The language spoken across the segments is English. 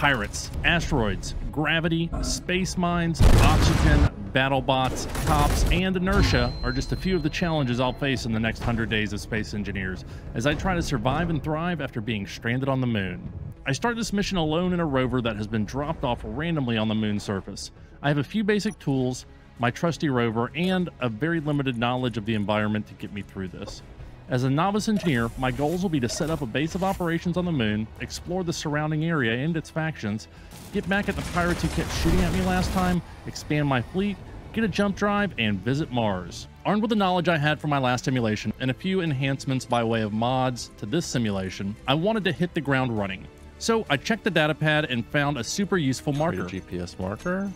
Pirates, asteroids, gravity, space mines, oxygen, battle bots, cops, and inertia are just a few of the challenges I'll face in the next 100 days of Space Engineers as I try to survive and thrive after being stranded on the moon. I start this mission alone in a rover that has been dropped off randomly on the moon's surface. I have a few basic tools, my trusty rover, and a very limited knowledge of the environment to get me through this. As a novice engineer, my goals will be to set up a base of operations on the moon, explore the surrounding area and its factions, get back at the pirates who kept shooting at me last time, expand my fleet, get a jump drive, and visit Mars. Armed with the knowledge I had from my last simulation and a few enhancements by way of mods to this simulation, I wanted to hit the ground running. So I checked the data pad and found a super useful marker. GPS marker?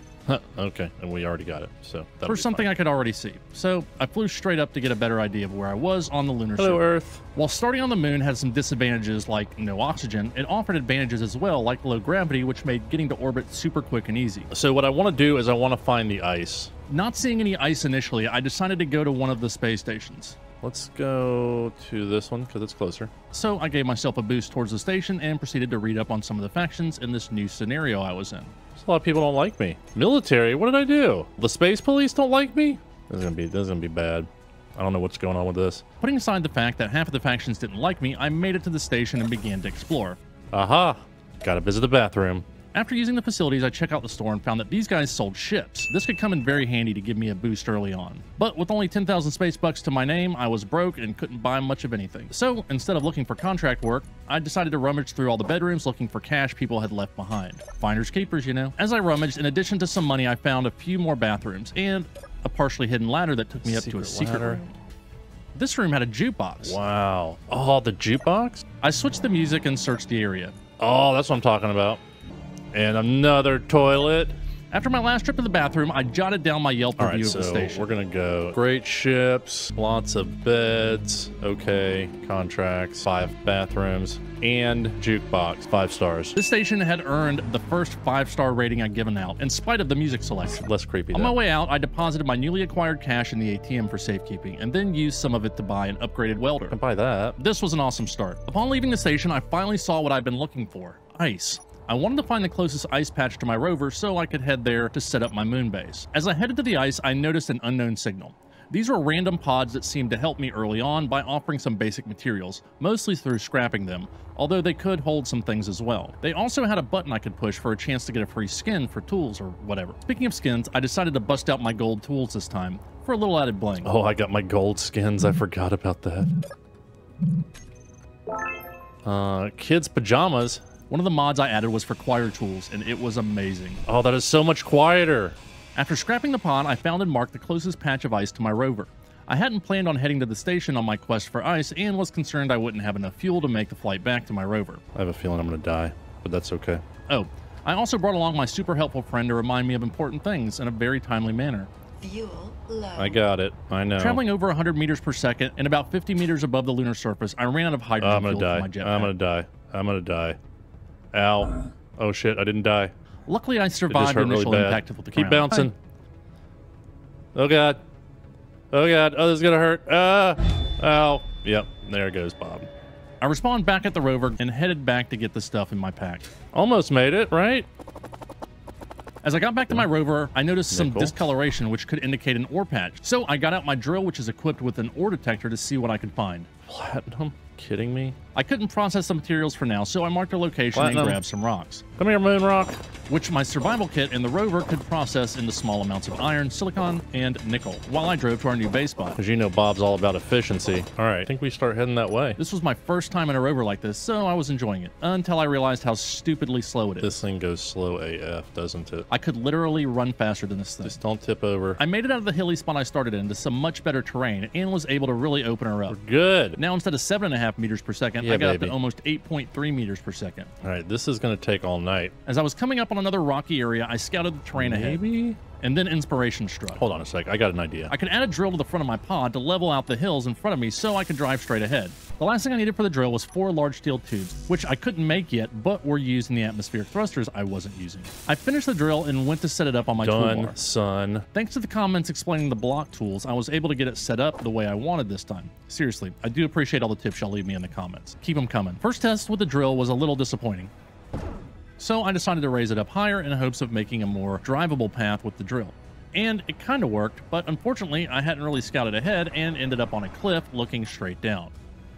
Okay, and we already got it, so for something I could already see. So I flew straight up to get a better idea of where I was on the lunar Hello, surface. Earth. While starting on the moon had some disadvantages like no oxygen, it offered advantages as well, like low gravity, which made getting to orbit super quick and easy. So what I want to do is I want to find the ice. Not seeing any ice initially, I decided to go to one of the space stations. Let's go to this one because it's closer. So I gave myself a boost towards the station and proceeded to read up on some of the factions in this new scenario I was in. A lot of people don't like me. Military, what did I do? The space police don't like me? This is gonna be bad. I don't know what's going on with this. Putting aside the fact that half of the factions didn't like me, I made it to the station and began to explore. Aha! Gotta visit the bathroom. After using the facilities, I checked out the store and found that these guys sold ships. This could come in very handy to give me a boost early on. But with only 10,000 space bucks to my name, I was broke and couldn't buy much of anything. So instead of looking for contract work, I decided to rummage through all the bedrooms looking for cash people had left behind. Finders keepers, you know. As I rummaged, in addition to some money, I found a few more bathrooms and a partially hidden ladder that took me up to a secret room. This room had a jukebox. Wow. Oh, the jukebox? I switched the music and searched the area. Oh, that's what I'm talking about. And another toilet. After my last trip to the bathroom, I jotted down my Yelp review of the station. We're gonna go. Great ships, lots of beds, okay, contracts, 5 bathrooms, and jukebox, 5 stars. This station had earned the first 5-star rating I'd given out, in spite of the music selection. Less creepy. On my way out, I deposited my newly acquired cash in the ATM for safekeeping, and then used some of it to buy an upgraded welder. I can buy that. This was an awesome start. Upon leaving the station, I finally saw what I've been looking for: ice. I wanted to find the closest ice patch to my rover so I could head there to set up my moon base. As I headed to the ice, I noticed an unknown signal. These were random pods that seemed to help me early on by offering some basic materials, mostly through scrapping them, although they could hold some things as well. They also had a button I could push for a chance to get a free skin for tools or whatever. Speaking of skins, I decided to bust out my gold tools this time for a little added bling. Oh, I got my gold skins. I forgot about that. Kids' pajamas. One of the mods I added was for choir tools, and it was amazing. Oh, that is so much quieter. After scrapping the pod, I found and marked the closest patch of ice to my rover. I hadn't planned on heading to the station on my quest for ice and was concerned I wouldn't have enough fuel to make the flight back to my rover. I have a feeling I'm gonna die, but that's okay. Oh, I also brought along my super helpful friend to remind me of important things in a very timely manner. Fuel low. I got it. I know. Traveling over 100 meters per second and about 50 meters above the lunar surface, I ran out of hydrogen fuel for my jetpack. I'm gonna die. I'm gonna die. Ow. Oh shit, I didn't die. Luckily, I survived the initial impact of the ground. Keep bouncing. Oh god. Oh god. Oh, this is gonna hurt. Ow. Yep, there goes Bob. I respawned back at the rover and headed back to get the stuff in my pack. Almost made it, right? As I got back to my rover, I noticed some discoloration, which could indicate an ore patch. So I got out my drill, which is equipped with an ore detector, to see what I could find. Platinum? Kidding me? I couldn't process the materials for now, so I marked a location and grabbed some rocks. Come here, moon rock. Which my survival kit and the rover could process into small amounts of iron, silicon, and nickel, while I drove to our new base spot. Because you know Bob's all about efficiency. All right, I think we start heading that way. This was my first time in a rover like this, so I was enjoying it, until I realized how stupidly slow it is. This thing goes slow AF, doesn't it? I could literally run faster than this thing. Just don't tip over. I made it out of the hilly spot I started in to some much better terrain, and was able to really open her up. We're good. Now, instead of 7.5 meters per second, I got up to almost 8.3 meters per second. All right, this is going to take all night. As I was coming up on another rocky area, I scouted the terrain ahead. And then inspiration struck. Hold on a sec, I got an idea. I could add a drill to the front of my pod to level out the hills in front of me so I could drive straight ahead. The last thing I needed for the drill was 4 large steel tubes, which I couldn't make yet, but were used in the atmospheric thrusters I wasn't using. I finished the drill and went to set it up on my toolbar. Son. Thanks to the comments explaining the block tools, I was able to get it set up the way I wanted this time. Seriously, I do appreciate all the tips y'all leave me in the comments. Keep them coming. First test with the drill was a little disappointing. so I decided to raise it up higher in hopes of making a more drivable path with the drill. And it kind of worked, but unfortunately I hadn't really scouted ahead and ended up on a cliff looking straight down.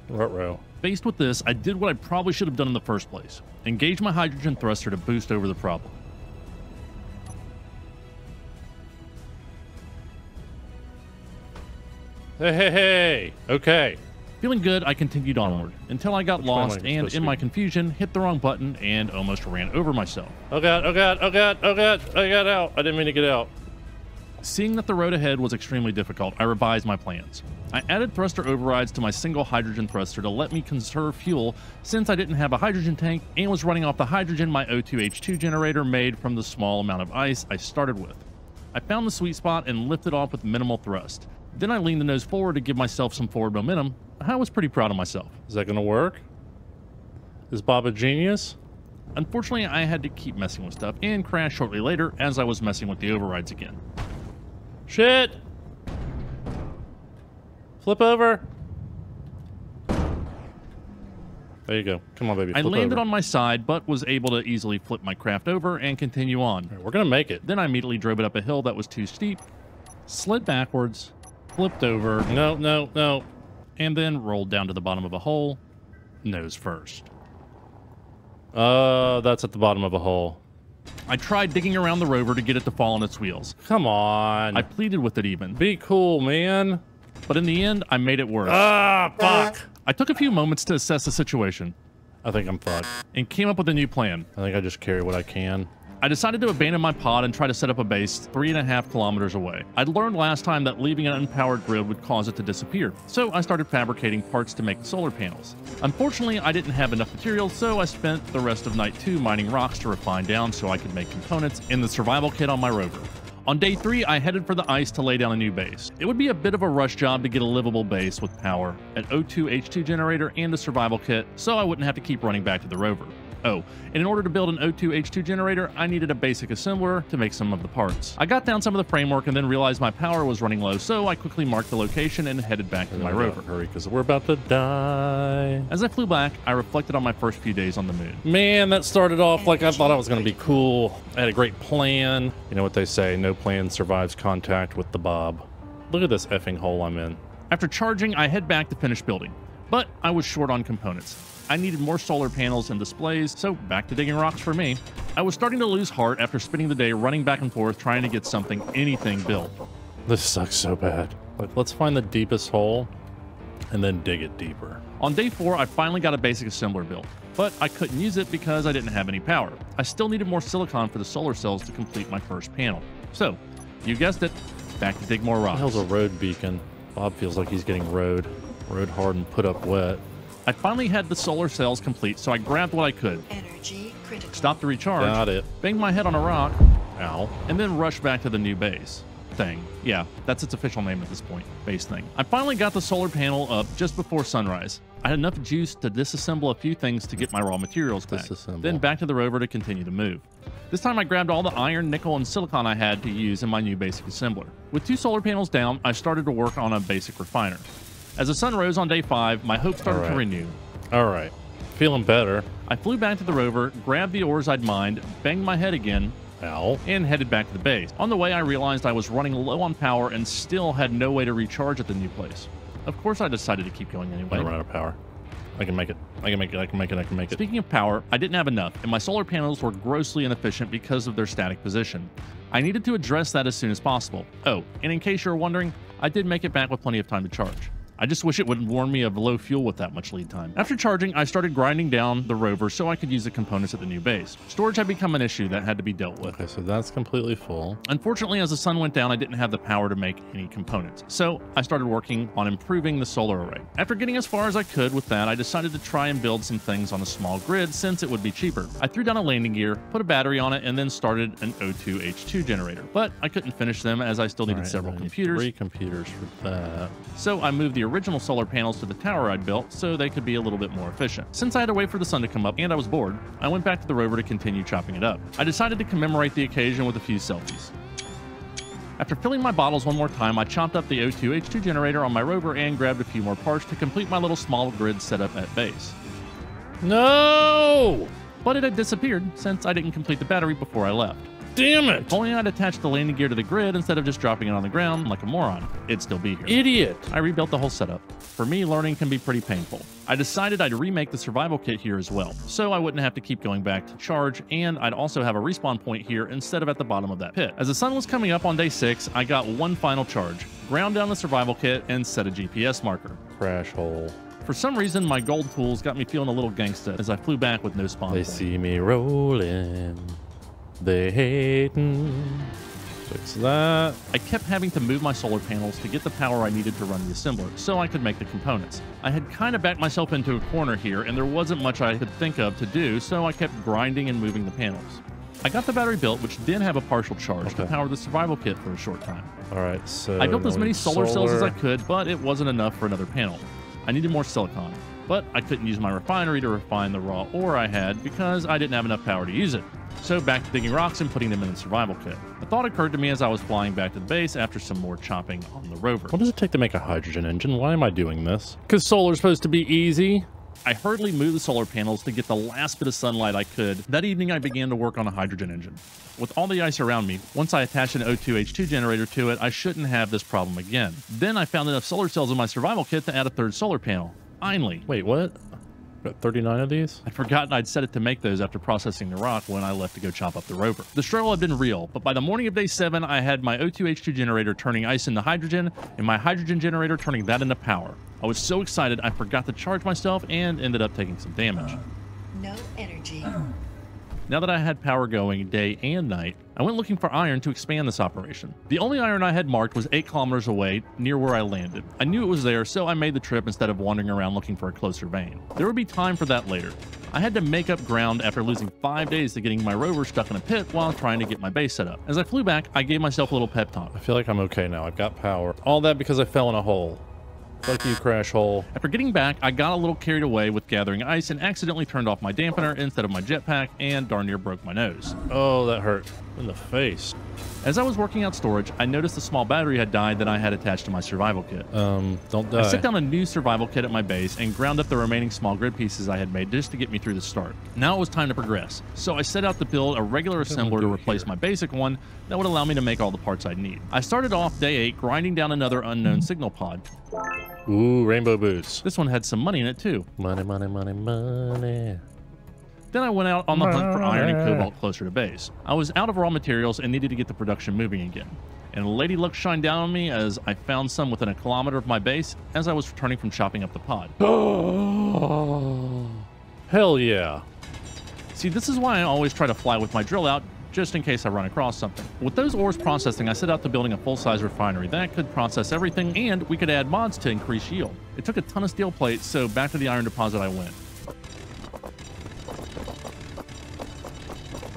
Ruh-roh. Faced with this, I did what I probably should have done in the first place. Engage my hydrogen thruster to boost over the problem. Hey. Okay. Feeling good, I continued onward until I got lost and, in my confusion, hit the wrong button and almost ran over myself. Oh god, I got out. I didn't mean to get out. Seeing that the road ahead was extremely difficult, I revised my plans. I added thruster overrides to my single hydrogen thruster to let me conserve fuel since I didn't have a hydrogen tank and was running off the hydrogen my O2H2 generator made from the small amount of ice I started with. I found the sweet spot and lifted off with minimal thrust. Then I leaned the nose forward to give myself some forward momentum. I was pretty proud of myself. Is that gonna work? Is Bob a genius? Unfortunately, I had to keep messing with stuff and crashed shortly later as I was messing with the overrides again. Shit! Flip over. There you go. Come on, baby. I Flip landed over. on my side, but was able to easily flip my craft over and continue on. Right, we're gonna make it. Then I immediately drove it up a hill that was too steep, slid backwards, flipped over, No. and then rolled down to the bottom of a hole, nose first. That's at the bottom of a hole. I tried digging around the rover to get it to fall on its wheels. Come on. I pleaded with it even. Be cool, man. But in the end, I made it worse. Ah, fuck. I took a few moments to assess the situation I think I'm fucked. and came up with a new plan. I think I just carry what I can. I decided to abandon my pod and try to set up a base 3.5 kilometers away. I'd learned last time that leaving an unpowered grid would cause it to disappear, so I started fabricating parts to make solar panels. Unfortunately, I didn't have enough materials, so I spent the rest of night 2 mining rocks to refine down so I could make components in the survival kit on my rover. On day 3, I headed for the ice to lay down a new base. It would be a bit of a rush job to get a livable base with power, an O2H2 generator, and the survival kit, so I wouldn't have to keep running back to the rover. Oh, and in order to build an O2H2 generator, I needed a basic assembler to make some of the parts. I got down some of the framework and then realized my power was running low, so I quickly marked the location and headed back to my rover. Hurry, because we're about to die. As I flew back, I reflected on my first few days on the moon. Man, that started off like I thought I was going to be cool. I had a great plan. You know what they say, no plan survives contact with the Bob. Look at this effing hole I'm in. After charging, I head back to finish building, but I was short on components. I needed more solar panels and displays, so back to digging rocks for me. I was starting to lose heart after spending the day running back and forth trying to get anything built. This sucks so bad. Like, let's find the deepest hole and then dig it deeper. On day 4, I finally got a basic assembler built, but I couldn't use it because I didn't have any power. I still needed more silicon for the solar cells to complete my first panel. So, you guessed it, back to dig more rocks. What the hell's a road beacon? Bob feels like he's getting rode hard and put up wet. I finally had the solar cells complete, so I grabbed what I could. Energy critical. Stopped to recharge. Got it. Banged my head on a rock. Ow. And then rushed back to the new base thing. Yeah, that's its official name at this point. Base thing. I finally got the solar panel up just before sunrise. I had enough juice to disassemble a few things to get my raw materials back. Then back to the rover to continue the move. This time I grabbed all the iron, nickel, and silicon I had to use in my new basic assembler. With 2 solar panels down, I started to work on a basic refiner. As the sun rose on day 5, my hope started to renew. All right. Feeling better. I flew back to the rover, grabbed the ores I'd mined, banged my head again, Ow. and headed back to the base. On the way, I realized I was running low on power and still had no way to recharge at the new place. Of course, I decided to keep going anyway. I'm gonna run out of power. I can make it. I can make it. Speaking of power, I didn't have enough, and my solar panels were grossly inefficient because of their static position. I needed to address that as soon as possible. Oh, and in case you're wondering, I did make it back with plenty of time to charge. I just wish it wouldn't warn me of low fuel with that much lead time. After charging, I started grinding down the rover so I could use the components at the new base. Storage had become an issue that had to be dealt with. Okay, so that's completely full. Unfortunately, as the sun went down, I didn't have the power to make any components, so I started working on improving the solar array. After getting as far as I could with that, I decided to try and build some things on a small grid since it would be cheaper. I threw down a landing gear, put a battery on it, and then started an O2H2 generator, but I couldn't finish them as I still needed several computers. 3 computers for that. So I moved the original solar panels to the tower I'd built so they could be a little bit more efficient. Since I had to wait for the sun to come up and I was bored, I went back to the rover to continue chopping it up. I decided to commemorate the occasion with a few selfies. After filling my bottles one more time, I chopped up the O2H2 generator on my rover and grabbed a few more parts to complete my little small grid setup at base. No! but it had disappeared since I didn't complete the battery before I left. Damn it! If only I'd attached the landing gear to the grid instead of just dropping it on the ground like a moron, it'd still be here. Idiot! I rebuilt the whole setup. For me, learning can be pretty painful. I decided I'd remake the survival kit here as well, so I wouldn't have to keep going back to charge, and I'd also have a respawn point here instead of at the bottom of that pit. As the sun was coming up on day 6, I got one final charge, ground down the survival kit, and set a GPS marker. Crash hole. For some reason, my gold tools got me feeling a little gangsta as I flew back with no spawn They point. see me rolling. They hating. Fix that. I kept having to move my solar panels to get the power I needed to run the assembler, so I could make the components. I had kind of backed myself into a corner here, and there wasn't much I could think of to do, so I kept grinding and moving the panels. I got the battery built, which did have a partial charge to power the survival kit for a short time. All right, so I built as many solar cells as I could, but it wasn't enough for another panel. I needed more silicon, but I couldn't use my refinery to refine the raw ore I had because I didn't have enough power to use it. So back to digging rocks and putting them in the survival kit. A thought occurred to me as I was flying back to the base after some more chopping on the rover. What does it take to make a hydrogen engine? Why am I doing this? Because solar's supposed to be easy. I hurriedly moved the solar panels to get the last bit of sunlight I could. That evening, I began to work on a hydrogen engine. With all the ice around me, once I attached an O2H2 generator to it, I shouldn't have this problem again. Then I found enough solar cells in my survival kit to add a third solar panel. Finally. Wait, what? Got 39 of these? I'd forgotten I'd set it to make those after processing the rock when I left to go chop up the rover. The struggle had been real, but by the morning of day 7, I had my O2H2 generator turning ice into hydrogen, and my hydrogen generator turning that into power. I was so excited I forgot to charge myself and ended up taking some damage. No energy. Now that I had power going day and night, I went looking for iron to expand this operation. The only iron I had marked was 8 kilometers away, near where I landed. I knew it was there, so I made the trip instead of wandering around looking for a closer vein. There would be time for that later. I had to make up ground after losing 5 days to getting my rover stuck in a pit while trying to get my base set up. As I flew back, I gave myself a little pep talk. I feel like I'm okay now. I've got power. All that because I fell in a hole. Fuck you, crash hole. After getting back, I got a little carried away with gathering ice and accidentally turned off my dampener instead of my jetpack and darn near broke my nose. Oh, that hurt. In the face. As I was working out storage, I noticed a small battery had died that I had attached to my survival kit. Don't die. I set down a new survival kit at my base and ground up the remaining small grid pieces I had made just to get me through the start. Now it was time to progress, so I set out to build a regular assembler to replace my basic one that would allow me to make all the parts I'd need. I started off day 8 grinding down another unknown signal pod. Ooh, rainbow boots. This one had some money in it too. Money, money, money, money. Then I went out on the hunt for iron and cobalt closer to base. I was out of raw materials and needed to get the production moving again. And lady luck shined down on me as I found some within a kilometer of my base as I was returning from chopping up the pod. Oh, hell yeah. See, this is why I always try to fly with my drill out, just in case I run across something. With those ores processing, I set out to building a full-size refinery that could process everything, and we could add mods to increase yield. It took a ton of steel plates, so back to the iron deposit I went.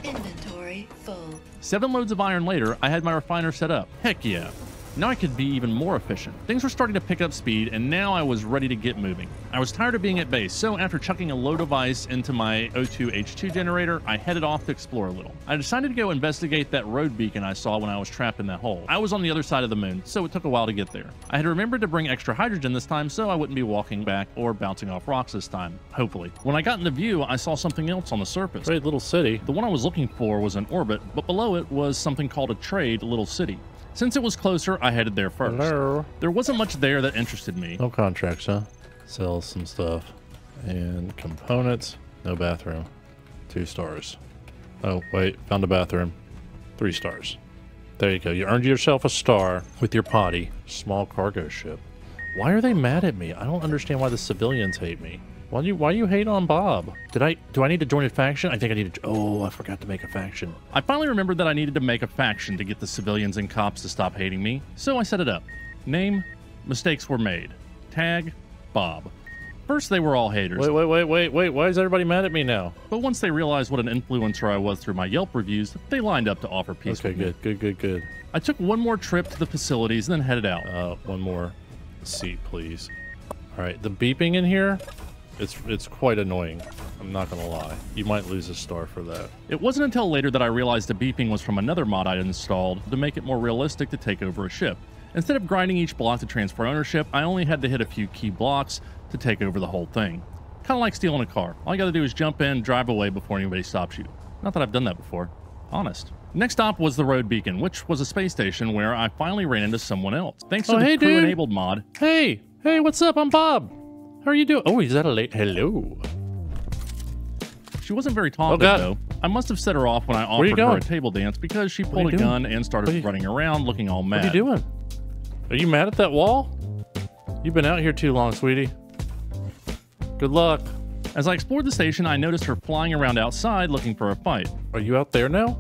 Inventory full. 7 loads of iron later, I had my refiner set up. Heck yeah. Now I could be even more efficient. Things were starting to pick up speed, and now I was ready to get moving. I was tired of being at base, so after chucking a load of ice into my O2H2 generator, I headed off to explore a little. I decided to go investigate that road beacon I saw when I was trapped in that hole. I was on the other side of the moon, so it took a while to get there. I had remembered to bring extra hydrogen this time, so I wouldn't be walking back or bouncing off rocks this time, hopefully. When I got into view, I saw something else on the surface. Great little city. The one I was looking for was in orbit, but below it was something called a trade little city. Since it was closer, I headed there first. Hello. There wasn't much there that interested me. No contracts, huh? Sell some stuff. And components. No bathroom. 2 stars. Oh, wait. Found a bathroom. 3 stars. There you go. You earned yourself a star with your potty. Small cargo ship. Why are they mad at me? I don't understand why the civilians hate me. Why you hate on Bob? Do I need to join a faction? I think I need to. Oh, I forgot to make a faction. I finally remembered that I needed to make a faction to get the civilians and cops to stop hating me, so I set it up. Name, mistakes were made. Tag, Bob. First, they were all haters. Wait. Why is everybody mad at me now? But once they realized what an influencer I was through my Yelp reviews, they lined up to offer peace with me. Okay, good. I took one more trip to the facilities and then headed out. One more seat, please. All right, the beeping in here. It's quite annoying. I'm not gonna lie. You might lose a star for that. It wasn't until later that I realized the beeping was from another mod I'd installed to make it more realistic to take over a ship. Instead of grinding each block to transfer ownership, I only had to hit a few key blocks to take over the whole thing. Kind of like stealing a car. All you got to do is jump in, drive away before anybody stops you. Not that I've done that before. Honest. Next stop was the road beacon, which was a space station where I finally ran into someone else. Thanks to the crew-enabled mod. Hey, what's up? I'm Bob. How are you doing? Oh, is that a late hello? She wasn't very talkative, though. I must have set her off when I offered her a table dance because she pulled a gun and started running around looking all mad. What are you doing? Are you mad at that wall? You've been out here too long, sweetie. Good luck. As I explored the station, I noticed her flying around outside looking for a fight. Are you out there now?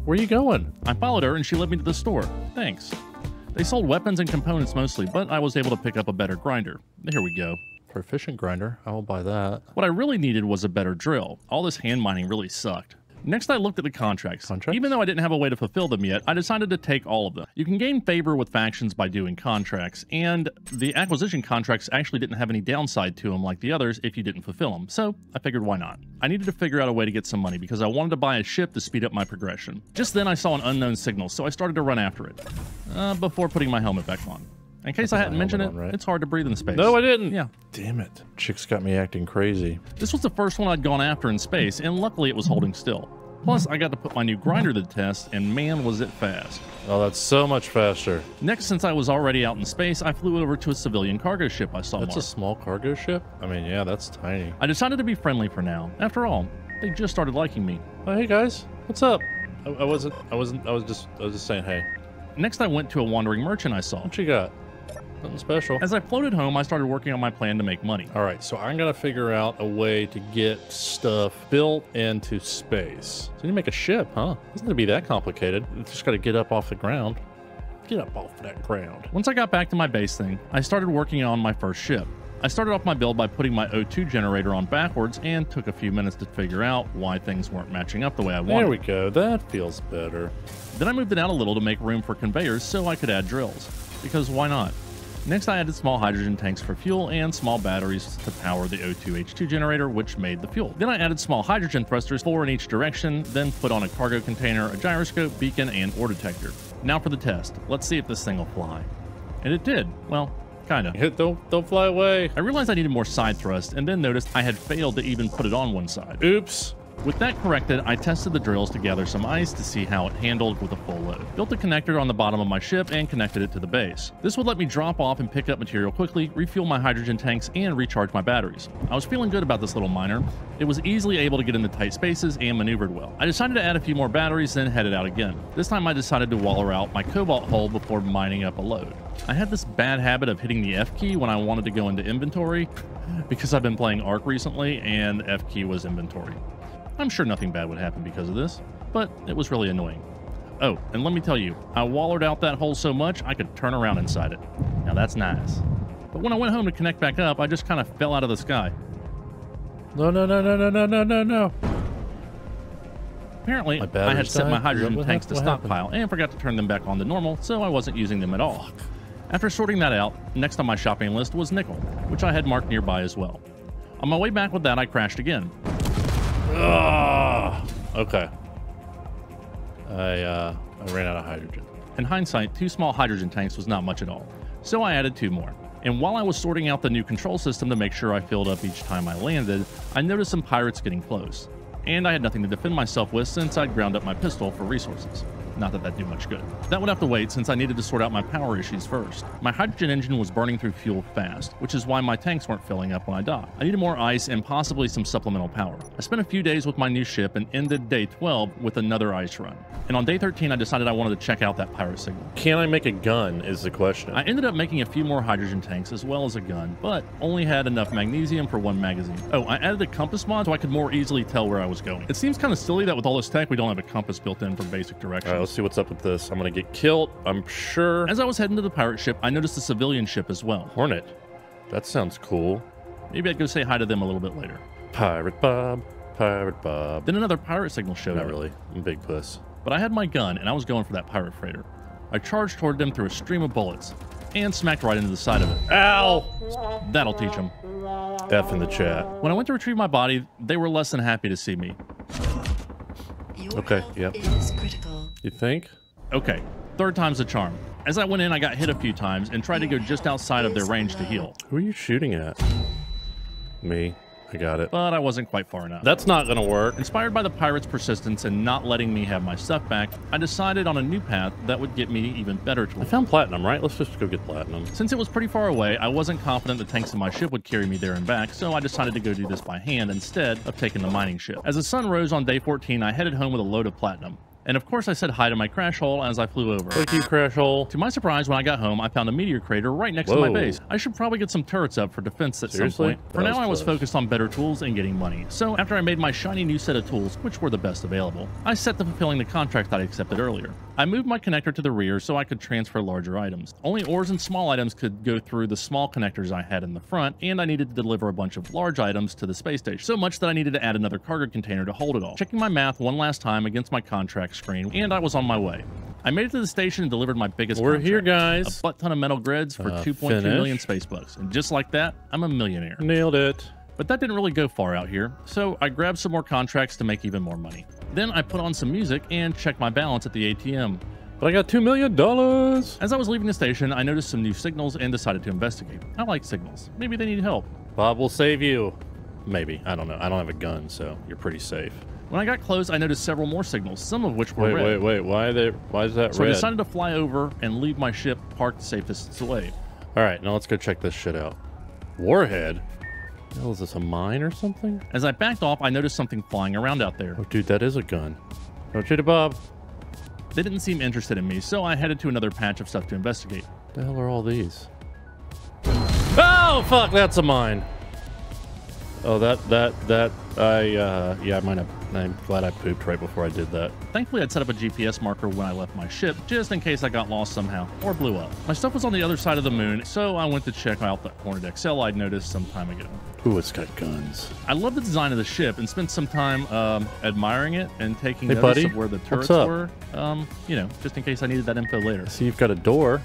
Where are you going? I followed her and she led me to the store. Thanks. They sold weapons and components mostly, but I was able to pick up a better grinder. Here we go. Proficient grinder. I will buy that. What I really needed was a better drill. All this hand mining really sucked. Next, I looked at the contracts. Even though I didn't have a way to fulfill them yet, I decided to take all of them. You can gain favor with factions by doing contracts, and the acquisition contracts actually didn't have any downside to them like the others if you didn't fulfill them, so I figured why not. I needed to figure out a way to get some money because I wanted to buy a ship to speed up my progression. Just then I saw an unknown signal, so I started to run after it, before putting my helmet back on. In case I hadn't mentioned it, it's hard to breathe in space. No, I didn't. Yeah. Damn it. Chick's got me acting crazy. This was the first one I'd gone after in space, and luckily it was holding still. Plus, I got to put my new grinder to the test, and man, was it fast. Oh, that's so much faster. Next, since I was already out in space, I flew over to a civilian cargo ship I saw. That's a small cargo ship? I mean, yeah, that's tiny. I decided to be friendly for now. After all, they just started liking me. Oh, hey guys, what's up? I was just saying hey. Next, I went to a wandering merchant I saw. What you got? Nothing special. As I floated home, I started working on my plan to make money. All right, so I'm gonna figure out a way to get stuff built into space. So you make a ship, huh? Doesn't have to be that complicated. You just gotta get up off the ground. Get up off that ground. Once I got back to my base thing, I started working on my first ship. I started off my build by putting my O2 generator on backwards and took a few minutes to figure out why things weren't matching up the way I wanted. There we go, that feels better. Then I moved it out a little to make room for conveyors so I could add drills. Because why not? Next, I added small hydrogen tanks for fuel and small batteries to power the O2H2 generator, which made the fuel. Then I added small hydrogen thrusters, 4 in each direction, then put on a cargo container, a gyroscope, beacon, and ore detector. Now for the test. Let's see if this thing will fly. And it did. Well, kinda. Don't fly away. I realized I needed more side thrust, and then noticed I had failed to even put it on one side. Oops. With that corrected, I tested the drills to gather some ice to see how it handled with a full load. Built a connector on the bottom of my ship and connected it to the base. This would let me drop off and pick up material quickly, refuel my hydrogen tanks, and recharge my batteries. I was feeling good about this little miner. It was easily able to get into tight spaces and maneuvered well. I decided to add a few more batteries, then headed out again. This time I decided to waller out my cobalt hull before mining up a load. I had this bad habit of hitting the F key when I wanted to go into inventory, because I've been playing Ark recently and F key was inventory. I'm sure nothing bad would happen because of this, but it was really annoying. Oh, and let me tell you, I wallered out that hole so much I could turn around inside it. Now that's nice. But when I went home to connect back up, I just kind of fell out of the sky. No. Apparently, I had set my hydrogen tanks to stockpile and forgot to turn them back on to normal, so I wasn't using them at all. After sorting that out, next on my shopping list was nickel, which I had marked nearby as well. On my way back with that, I crashed again. Okay. I ran out of hydrogen. In hindsight, 2 small hydrogen tanks was not much at all, so I added 2 more. And while I was sorting out the new control system to make sure I filled up each time I landed, I noticed some pirates getting close. And I had nothing to defend myself with since I'd ground up my pistol for resources. Not that that'd do much good. That would have to wait since I needed to sort out my power issues first. My hydrogen engine was burning through fuel fast, which is why my tanks weren't filling up when I docked. I needed more ice and possibly some supplemental power. I spent a few days with my new ship and ended day 12 with another ice run. And on day 13, I decided I wanted to check out that pirate signal. Can I make a gun is the question. I ended up making a few more hydrogen tanks as well as a gun, but only had enough magnesium for 1 magazine. Oh, I added a compass mod so I could more easily tell where I was going. It seems kind of silly that with all this tech, we don't have a compass built in for basic directions. All right, let's see what's up with this. I'm gonna get killed, I'm sure. As I was heading to the pirate ship, I noticed a civilian ship as well. Hornet. That sounds cool. Maybe I'd go say hi to them a little bit later. Pirate Bob. Pirate Bob. Then another pirate signal showed up. Not really. I'm a big puss. But I had my gun, and I was going for that pirate freighter. I charged toward them through a stream of bullets, and smacked right into the side of it. Ow! That'll teach them. F in the chat. When I went to retrieve my body, they were less than happy to see me. Okay, yep. Is critical. You think? Okay, 3rd time's a charm. As I went in, I got hit a few times and tried to go just outside of their range to heal. Who are you shooting at? Me. I got it. but I wasn't quite far enough. That's not gonna work. Inspired by the pirates' persistence and not letting me have my stuff back, I decided on a new path that would get me even better I tools. found platinum, right? Let's just go get platinum. Since it was pretty far away, I wasn't confident the tanks in my ship would carry me there and back, so I decided to go do this by hand instead of taking the mining ship. As the sun rose on day 14, I headed home with a load of platinum. And of course I said hi to my crash hole as I flew over. Thank you, crash hole. To my surprise, when I got home, I found a meteor crater right next to my base. I should probably get some turrets up for defense at some point. For now, I was focused on better tools and getting money. So after I made my shiny new set of tools, which were the best available, I set to fulfilling the contract that I accepted earlier. I moved my connector to the rear so I could transfer larger items. Only ores and small items could go through the small connectors I had in the front, and I needed to deliver a bunch of large items to the space station. So much that I needed to add another cargo container to hold it all. Checking my math one last time against my contract screen, and I was on my way. I made it to the station and delivered my biggest contract. Here, guys. A butt ton of metal grids for 2.2 million space bucks. And just like that, I'm a millionaire. Nailed it. But that didn't really go far out here, so I grabbed some more contracts to make even more money. Then I put on some music and checked my balance at the ATM. But I got $2 million. As I was leaving the station, I noticed some new signals and decided to investigate. I like signals. Maybe they need help. Bob will save you. Maybe. I don't know. I don't have a gun, so you're pretty safe. When I got close, I noticed several more signals, some of which were red. Wait. Why is that So red? I decided to fly over and leave my ship parked the safe distance away. All right, now let's go check this shit out. Warhead? What the hell is this, a mine or something? As I backed off, I noticed something flying around out there. Oh, dude, that is a gun. Don't shoot it, Bob. They didn't seem interested in me, so I headed to another patch of stuff to investigate. What the hell are all these? Oh, fuck, that's a mine. Oh, yeah, I might have. I'm glad I pooped right before I did that. Thankfully, I'd set up a GPS marker when I left my ship, just in case I got lost somehow or blew up. My stuff was on the other side of the moon, so I went to check out the Hornet XL I'd noticed some time ago. Ooh, it's got guns. I love the design of the ship and spent some time admiring it and taking notice of where the turrets were. You know, just in case I needed that info later. See, you've got a door.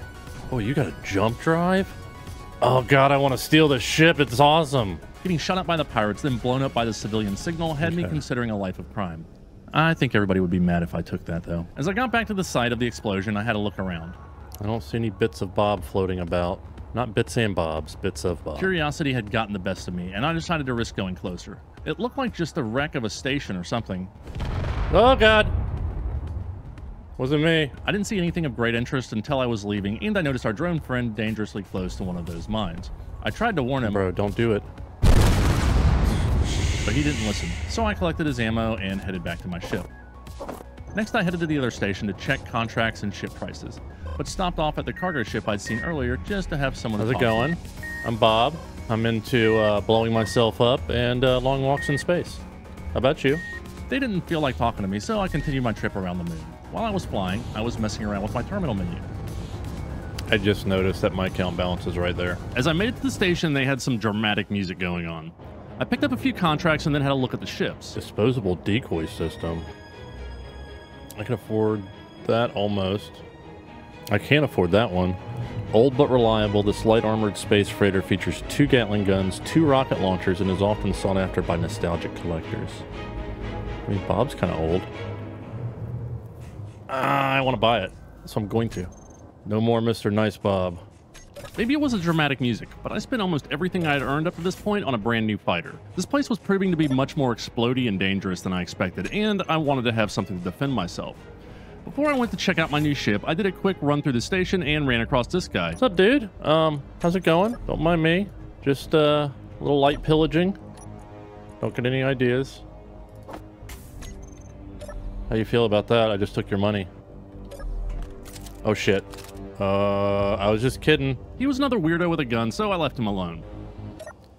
Oh, you got a jump drive? Oh, God, I want to steal this ship. It's awesome. Getting shot up by the pirates, then blown up by the civilian signal had me considering a life of crime. I think everybody would be mad if I took that, though. As I got back to the site of the explosion, I had a look around. I don't see any bits of Bob floating about. Not bits and bobs, bits of Bob. Curiosity had gotten the best of me, and I decided to risk going closer. It looked like just the wreck of a station or something. Oh, God. Wasn't me. I didn't see anything of great interest until I was leaving, and I noticed our drone friend dangerously close to one of those mines. I tried to warn him. Bro, don't do it. But he didn't listen, so I collected his ammo and headed back to my ship. Next, I headed to the other station to check contracts and ship prices, but stopped off at the cargo ship I'd seen earlier just to have someone to talk to. How's it going? I'm Bob. I'm into blowing myself up and long walks in space. How about you? They didn't feel like talking to me, so I continued my trip around the moon. While I was flying, I was messing around with my terminal menu. I just noticed that my account balance is right there. As I made it to the station, they had some dramatic music going on. I picked up a few contracts and then had a look at the ships. Disposable decoy system. I can afford that almost. I can't afford that one. Old but reliable, this light armored space freighter features 2 Gatling guns, 2 rocket launchers, and is often sought after by nostalgic collectors. I mean, Bob's kind of old. I want to buy it, so I'm going to. No more Mr. Nice Bob. Maybe it wasn't dramatic music, but I spent almost everything I had earned up to this point on a brand new fighter. This place was proving to be much more explodey and dangerous than I expected, and I wanted to have something to defend myself. Before I went to check out my new ship, I did a quick run through the station and ran across this guy. What's up, dude? How's it going? Don't mind me. Just a little light pillaging. Don't get any ideas. How you feel about that? I just took your money. Oh, shit. I was just kidding. He was another weirdo with a gun, so I left him alone.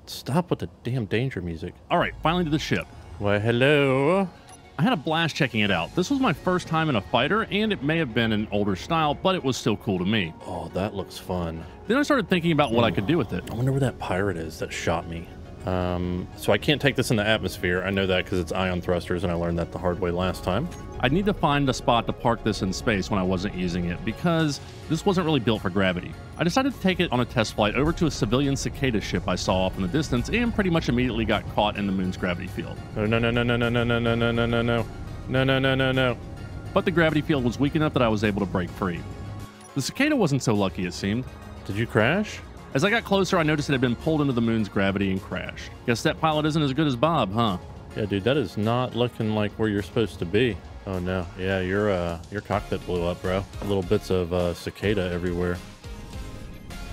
Stop with the damn danger music. All right, finally to the ship. Why, hello. I had a blast checking it out. This was my first time in a fighter, and it may have been an older style, but it was still cool to me. Oh, that looks fun. Then I started thinking about what I could do with it. I wonder where that pirate is that shot me. So I can't take this in the atmosphere. I know that because it's ion thrusters, and I learned that the hard way last time. I'd need to find a spot to park this in space when I wasn't using it, because this wasn't really built for gravity. I decided to take it on a test flight over to a civilian cicada ship I saw off in the distance, and pretty much immediately got caught in the moon's gravity field. No, no, no, no, no, no, no, no, no, no, no, no, no, no, no, no, no, no. But the gravity field was weak enough that I was able to break free. The cicada wasn't so lucky, it seemed. Did you crash? As I got closer, I noticed it had been pulled into the moon's gravity and crashed. Guess that pilot isn't as good as Bob, huh? Yeah, dude, that is not looking like where you're supposed to be. Oh no, yeah, your cockpit blew up, bro. Little bits of cicada everywhere.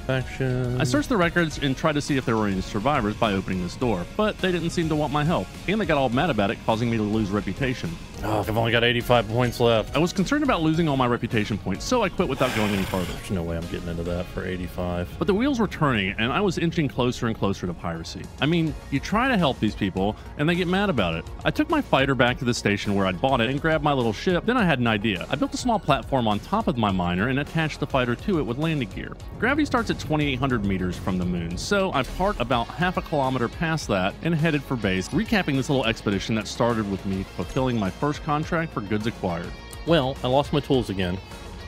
Action. I searched the records and tried to see if there were any survivors by opening this door, but they didn't seem to want my help, and they got all mad about it, causing me to lose reputation. Oh, I've only got 85 points left. I was concerned about losing all my reputation points, so I quit without going any further. There's no way I'm getting into that for 85. But the wheels were turning, and I was inching closer and closer to piracy. I mean, you try to help these people, and they get mad about it. I took my fighter back to the station where I'd bought it and grabbed my little ship. Then I had an idea. I built a small platform on top of my miner and attached the fighter to it with landing gear. Gravity starts at 2,800 meters from the moon, so I parked about half a kilometer past that and headed for base, recapping this little expedition that started with me fulfilling my first contract for goods acquired. Well, I lost my tools again,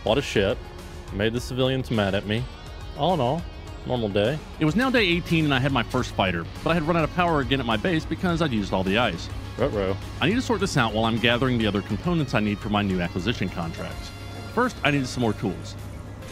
bought a ship, made the civilians mad at me. All in all, normal day. It was now day 18 and I had my first fighter, but I had run out of power again at my base because I'd used all the ice. Ruh-roh. I need to sort this out while I'm gathering the other components I need for my new acquisition contracts. First, I needed some more tools.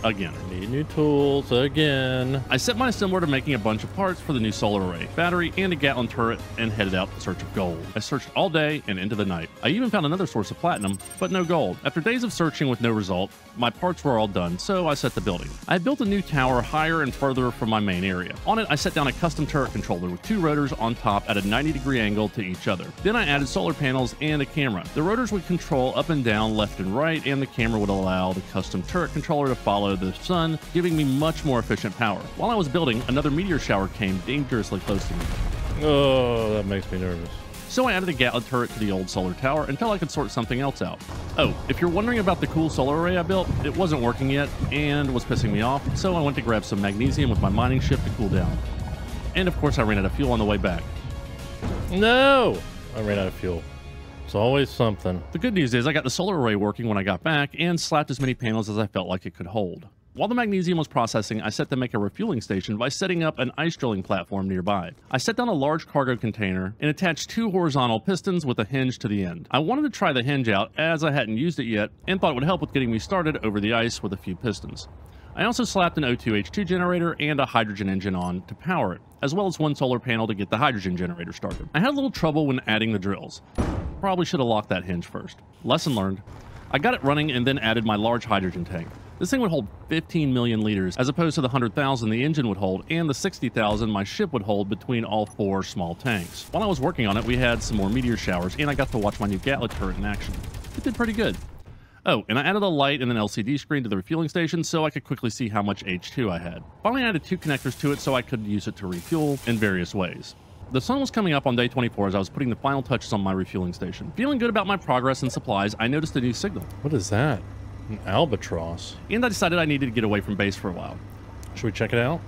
Again. Need new tools again. I set my assembler to making a bunch of parts for the new solar array, battery, and a Gatling turret, and headed out in search of gold. I searched all day and into the night. I even found another source of platinum, but no gold. After days of searching with no result, my parts were all done, so I set the building. I had built a new tower higher and further from my main area. On it, I set down a custom turret controller with 2 rotors on top at a 90-degree angle to each other. Then I added solar panels and a camera. The rotors would control up and down, left and right, and the camera would allow the custom turret controller to follow the sun, giving me much more efficient power. While I was building, another meteor shower came dangerously close to me. Oh, that makes me nervous. So I added a Gatling turret to the old solar tower until I could sort something else out. Oh, if you're wondering about the cool solar array I built, it wasn't working yet and was pissing me off, so I went to grab some magnesium with my mining ship to cool down. And of course I ran out of fuel on the way back. No! I ran out of fuel. It's always something. The good news is I got the solar array working when I got back and slapped as many panels as I felt like it could hold. While the magnesium was processing, I set to make a refueling station by setting up an ice drilling platform nearby. I set down a large cargo container and attached 2 horizontal pistons with a hinge to the end. I wanted to try the hinge out as I hadn't used it yet and thought it would help with getting me started over the ice with a few pistons. I also slapped an O2H2 generator and a hydrogen engine on to power it, as well as 1 solar panel to get the hydrogen generator started. I had a little trouble when adding the drills. Probably should have locked that hinge first. Lesson learned. I got it running and then added my large hydrogen tank. This thing would hold 15 million liters as opposed to the 100,000 the engine would hold and the 60,000 my ship would hold between all 4 small tanks. While I was working on it, we had some more meteor showers and I got to watch my new Gatling turret in action. It did pretty good. Oh, and I added a light and an LCD screen to the refueling station so I could quickly see how much H2 I had. Finally, I added 2 connectors to it so I could use it to refuel in various ways. The sun was coming up on day 24 as I was putting the final touches on my refueling station. Feeling good about my progress and supplies, I noticed a new signal. What is that? An albatross. And I decided I needed to get away from base for a while. Should we check it out?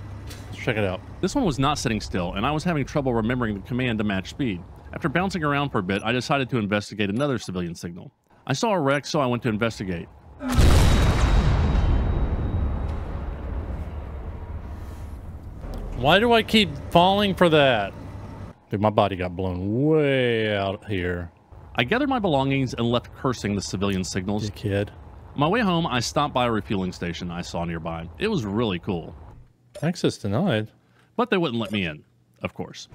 Let's check it out. This one was not sitting still, and I was having trouble remembering the command to match speed. After bouncing around for a bit, I decided to investigate another civilian signal. I saw a wreck, so I went to investigate. Why do I keep falling for that? Dude, my body got blown way out here. I gathered my belongings and left cursing the civilian signals. Kid. On my way home, I stopped by a refueling station I saw nearby. It was really cool. Access denied. But they wouldn't let me in, of course.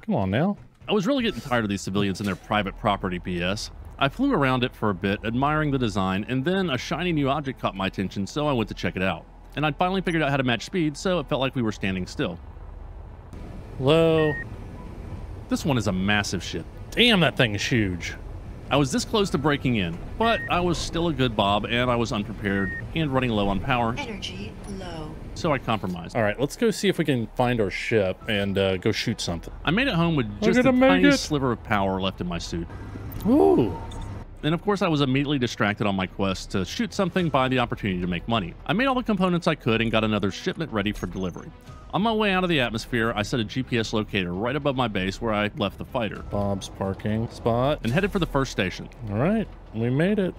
Come on now. I was really getting tired of these civilians and their private property BS. I flew around it for a bit, admiring the design, and then a shiny new object caught my attention, so I went to check it out. And I'd finally figured out how to match speed, so it felt like we were standing still. Hello. This one is a massive ship. Damn, that thing is huge. I was this close to breaking in, but I was still a good Bob, and I was unprepared and running low on power. Energy low. So I compromised. All right, let's go see if we can find our ship and go shoot something. I made it home with just a tiny sliver of power left in my suit. Ooh. And of course, I was immediately distracted on my quest to shoot something by the opportunity to make money. I made all the components I could and got another shipment ready for delivery. On my way out of the atmosphere, I set a GPS locator right above my base where I left the fighter. Bob's parking spot. And headed for the first station. All right, we made it.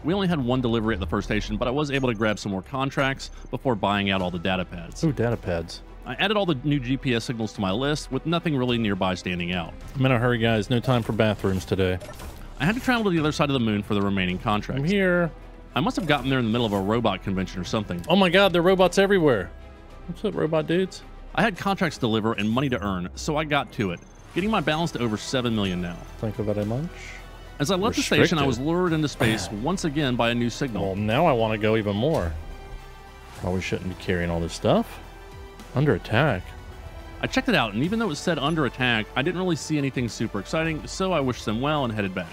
We only had 1 delivery at the first station, but I was able to grab some more contracts before buying out all the data pads. Ooh, data pads. I added all the new GPS signals to my list with nothing really nearby standing out. I'm in a hurry, guys. No time for bathrooms today. I had to travel to the other side of the moon for the remaining contracts. I'm here. I must have gotten there in the middle of a robot convention or something. Oh my god, there are robots everywhere. What's up, robot dudes? I had contracts to deliver and money to earn, so I got to it, getting my balance to over 7 million now. Thank you very much. As I left the station, I was lured into space once again by a new signal. Well, now I want to go even more. Probably shouldn't be carrying all this stuff. Under attack. I checked it out, and even though it said under attack, I didn't really see anything super exciting, so I wished them well and headed back.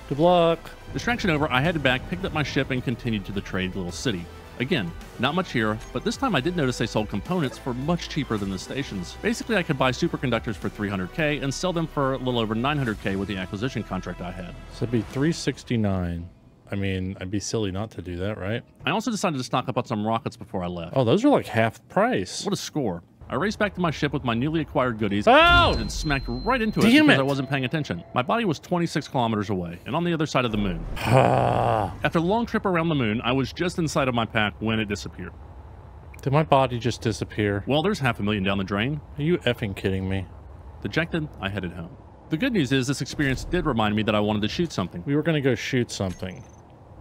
Good luck. Distraction over, I headed back, picked up my ship, and continued to the trade little city. Again, not much here, but this time I did notice they sold components for much cheaper than the stations. Basically, I could buy superconductors for 300k and sell them for a little over 900k with the acquisition contract I had. So it'd be 369. I mean, I'd be silly not to do that, right? I also decided to stock up on some rockets before I left. Oh, those are like half price. What a score. I raced back to my ship with my newly acquired goodies and smacked right into it because I wasn't paying attention. My body was 26 kilometers away and on the other side of the moon. After the long trip around the moon, I was just inside of my pack when it disappeared. Did my body just disappear? Well, there's $500,000 down the drain. Are you effing kidding me? Dejected, I headed home. The good news is this experience did remind me that I wanted to shoot something. We were going to go shoot something,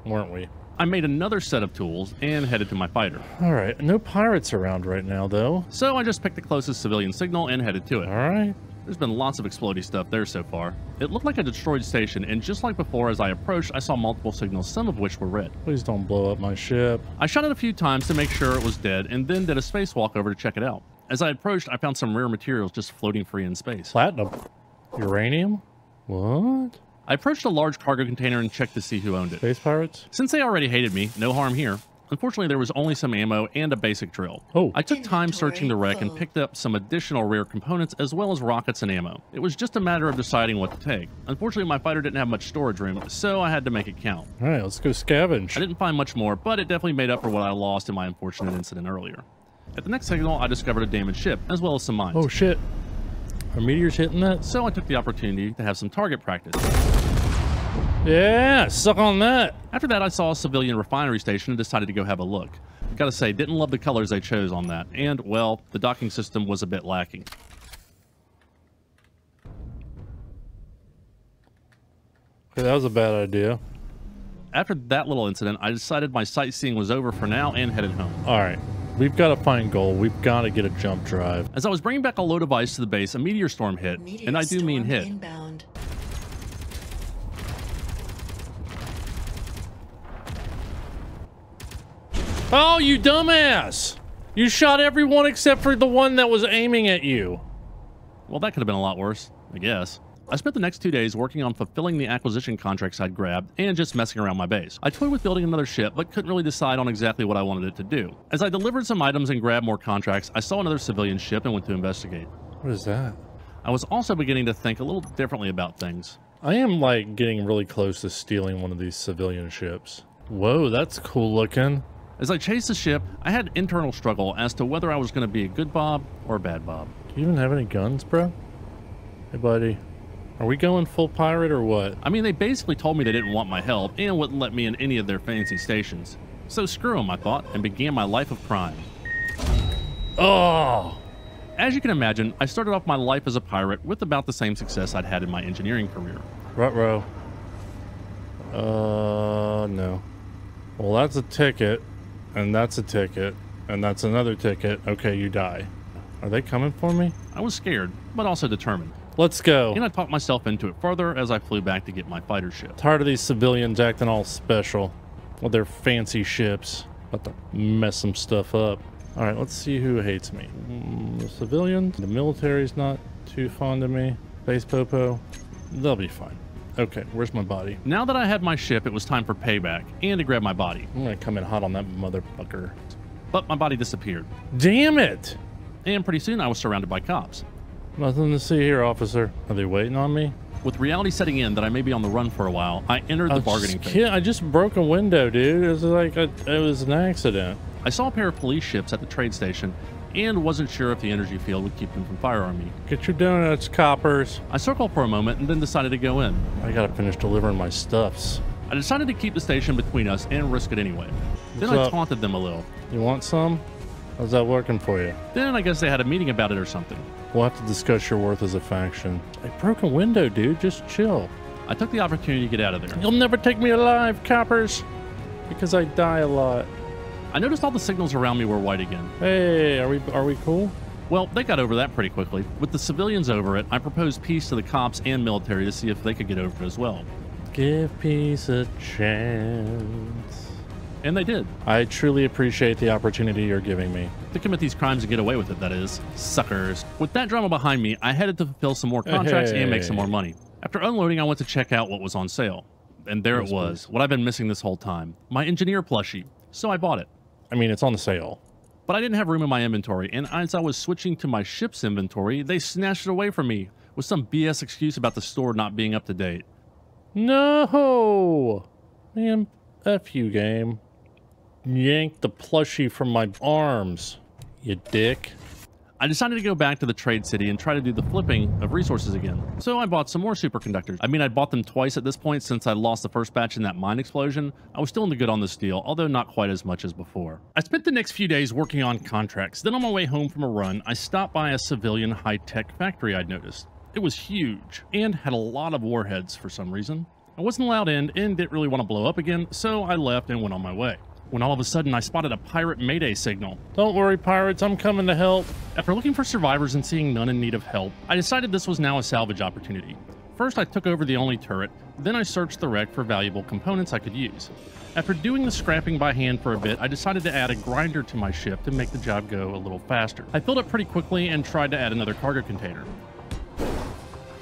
weren't we? I made another set of tools and headed to my fighter. All right, no pirates around right now, though. So I just picked the closest civilian signal and headed to it. All right. There's been lots of explodey stuff there so far. It looked like a destroyed station, and just like before, as I approached, I saw multiple signals, some of which were red. Please don't blow up my ship. I shot it a few times to make sure it was dead, and then did a spacewalk over to check it out. As I approached, I found some rare materials just floating free in space. Platinum? Uranium? What? I approached a large cargo container and checked to see who owned it. Space pirates? Since they already hated me, no harm here. Unfortunately, there was only some ammo and a basic drill. Oh. I took time searching the wreck and picked up some additional rare components as well as rockets and ammo. It was just a matter of deciding what to take. Unfortunately, my fighter didn't have much storage room, so I had to make it count. All right, let's go scavenge. I didn't find much more, but it definitely made up for what I lost in my unfortunate incident earlier. At the next signal, I discovered a damaged ship, as well as some mines. Oh, shit. Are meteors hitting that? So I took the opportunity to have some target practice. Yeah, suck on that. After that, I saw a civilian refinery station and decided to go have a look. I gotta say, didn't love the colors they chose on that, and, well, the docking system was a bit lacking. Okay, that was a bad idea. After that little incident, I decided my sightseeing was over for now and headed home. All right, we've got to find gold. We've got to get a jump drive. As I was bringing back a load of ice to the base, a meteor storm hit, and I do mean hit. Inbound. Oh, you dumbass! You shot everyone except for the one that was aiming at you. Well, that could have been a lot worse, I guess. I spent the next 2 days working on fulfilling the acquisition contracts I'd grabbed and just messing around my base. I toyed with building another ship, but couldn't really decide on exactly what I wanted it to do. As I delivered some items and grabbed more contracts, I saw another civilian ship and went to investigate. What is that? I was also beginning to think a little differently about things. I am, like, getting really close to stealing one of these civilian ships. Whoa, that's cool looking. As I chased the ship, I had internal struggle as to whether I was going to be a good Bob or a bad Bob. Do you even have any guns, bro? Hey, buddy. Are we going full pirate or what? I mean, they basically told me they didn't want my help and wouldn't let me in any of their fancy stations. So screw them, I thought, and began my life of crime. Oh! As you can imagine, I started off my life as a pirate with about the same success I'd had in my engineering career. Ruh-roh. No. Well, that's a ticket, and that's a ticket, and that's another ticket. Okay, you die. Are they coming for me? I was scared, but also determined. Let's go. And I talked myself into it further as I flew back to get my fighter ship. Tired of these civilians acting all special with their fancy ships. About to mess some stuff up. All right, let's see who hates me. The civilians. The military's not too fond of me. Base Popo. They'll be fine. Okay, where's my body? Now that I had my ship, it was time for payback and to grab my body. I'm gonna come in hot on that motherfucker. But my body disappeared. Damn it! And pretty soon I was surrounded by cops. Nothing to see here, officer. Are they waiting on me? With reality setting in that I may be on the run for a while, I entered the bargaining phase. I just broke a window, dude. It was like it was an accident. I saw a pair of police ships at the trade station and wasn't sure if the energy field would keep them from firing me. Get your donuts, coppers. I circled for a moment and then decided to go in. I gotta finish delivering my stuffs. I decided to keep the station between us and risk it anyway. Then I taunted them a little. You want some? How's that working for you? Then I guess they had a meeting about it or something. We'll have to discuss your worth as a faction. I broke a window, dude. Just chill. I took the opportunity to get out of there. You'll never take me alive, coppers. Because I die a lot. I noticed all the signals around me were white again. Hey, are we cool? Well, they got over that pretty quickly. With the civilians over it, I proposed peace to the cops and military to see if they could get over it as well. Give peace a chance. And they did. I truly appreciate the opportunity you're giving me. To commit these crimes and get away with it, that is. Suckers. With that drama behind me, I headed to fulfill some more contracts and make some more money. After unloading, I went to check out what was on sale. And there it was, what I've been missing this whole time. My engineer plushie. So I bought it. I mean, it's on the sale. But I didn't have room in my inventory, and as I was switching to my ship's inventory, they snatched it away from me with some BS excuse about the store not being up to date. No! Man, F you, game. Yank the plushie from my arms, you dick. I decided to go back to the trade city and try to do the flipping of resources again. So I bought some more superconductors. I mean, I bought them twice at this point since I lost the first batch in that mine explosion. I was still in the good on this deal, although not quite as much as before. I spent the next few days working on contracts. Then on my way home from a run, I stopped by a civilian high-tech factory I'd noticed. It was huge and had a lot of warheads for some reason. I wasn't allowed in and didn't really want to blow up again, so I left and went on my way. When all of a sudden I spotted a pirate mayday signal. Don't worry, pirates, I'm coming to help. After looking for survivors and seeing none in need of help, I decided this was now a salvage opportunity. First, I took over the only turret, then I searched the wreck for valuable components I could use. After doing the scrapping by hand for a bit, I decided to add a grinder to my ship to make the job go a little faster. I filled it pretty quickly and tried to add another cargo container.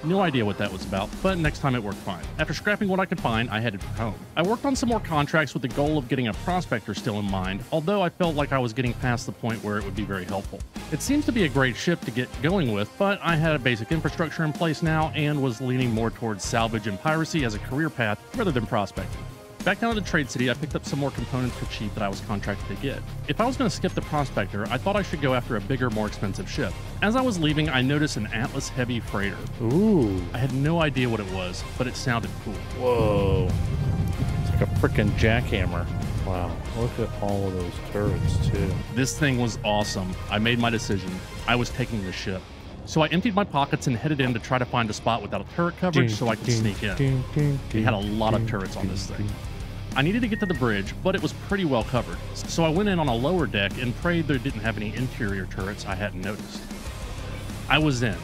No idea what that was about, but next time it worked fine. After scrapping what I could find, I headed for home. I worked on some more contracts with the goal of getting a prospector still in mind, although I felt like I was getting past the point where it would be very helpful. It seems to be a great ship to get going with, but I had a basic infrastructure in place now and was leaning more towards salvage and piracy as a career path rather than prospecting. Back down to the trade city, I picked up some more components for cheap that I was contracted to get. If I was going to skip the prospector, I thought I should go after a bigger, more expensive ship. As I was leaving, I noticed an Atlas heavy freighter. Ooh. I had no idea what it was, but it sounded cool. Whoa. It's like a freaking jackhammer. Wow. Look at all of those turrets, too. This thing was awesome. I made my decision. I was taking the ship. So I emptied my pockets and headed in to try to find a spot without a turret coverage so I could sneak in. They had a lot of turrets on this thing. I needed to get to the bridge, but it was pretty well covered. So I went in on a lower deck and prayed there didn't have any interior turrets I hadn't noticed. I was in.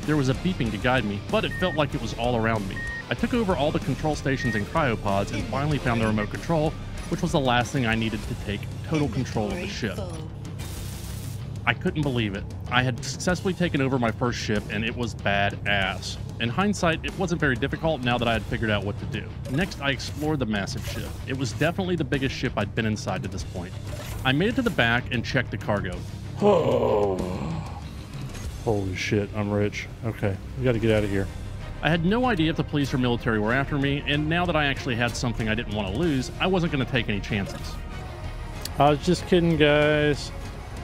There was a beeping to guide me, but it felt like it was all around me. I took over all the control stations and cryopods and finally found the remote control, which was the last thing I needed to take total control of the ship. I couldn't believe it. I had successfully taken over my first ship and it was badass. In hindsight, it wasn't very difficult now that I had figured out what to do. Next, I explored the massive ship. It was definitely the biggest ship I'd been inside to this point. I made it to the back and checked the cargo. Oh. Holy shit, I'm rich. Okay, we gotta get out of here. I had no idea if the police or military were after me, and now that I actually had something I didn't want to lose, I wasn't going to take any chances. I was just kidding, guys.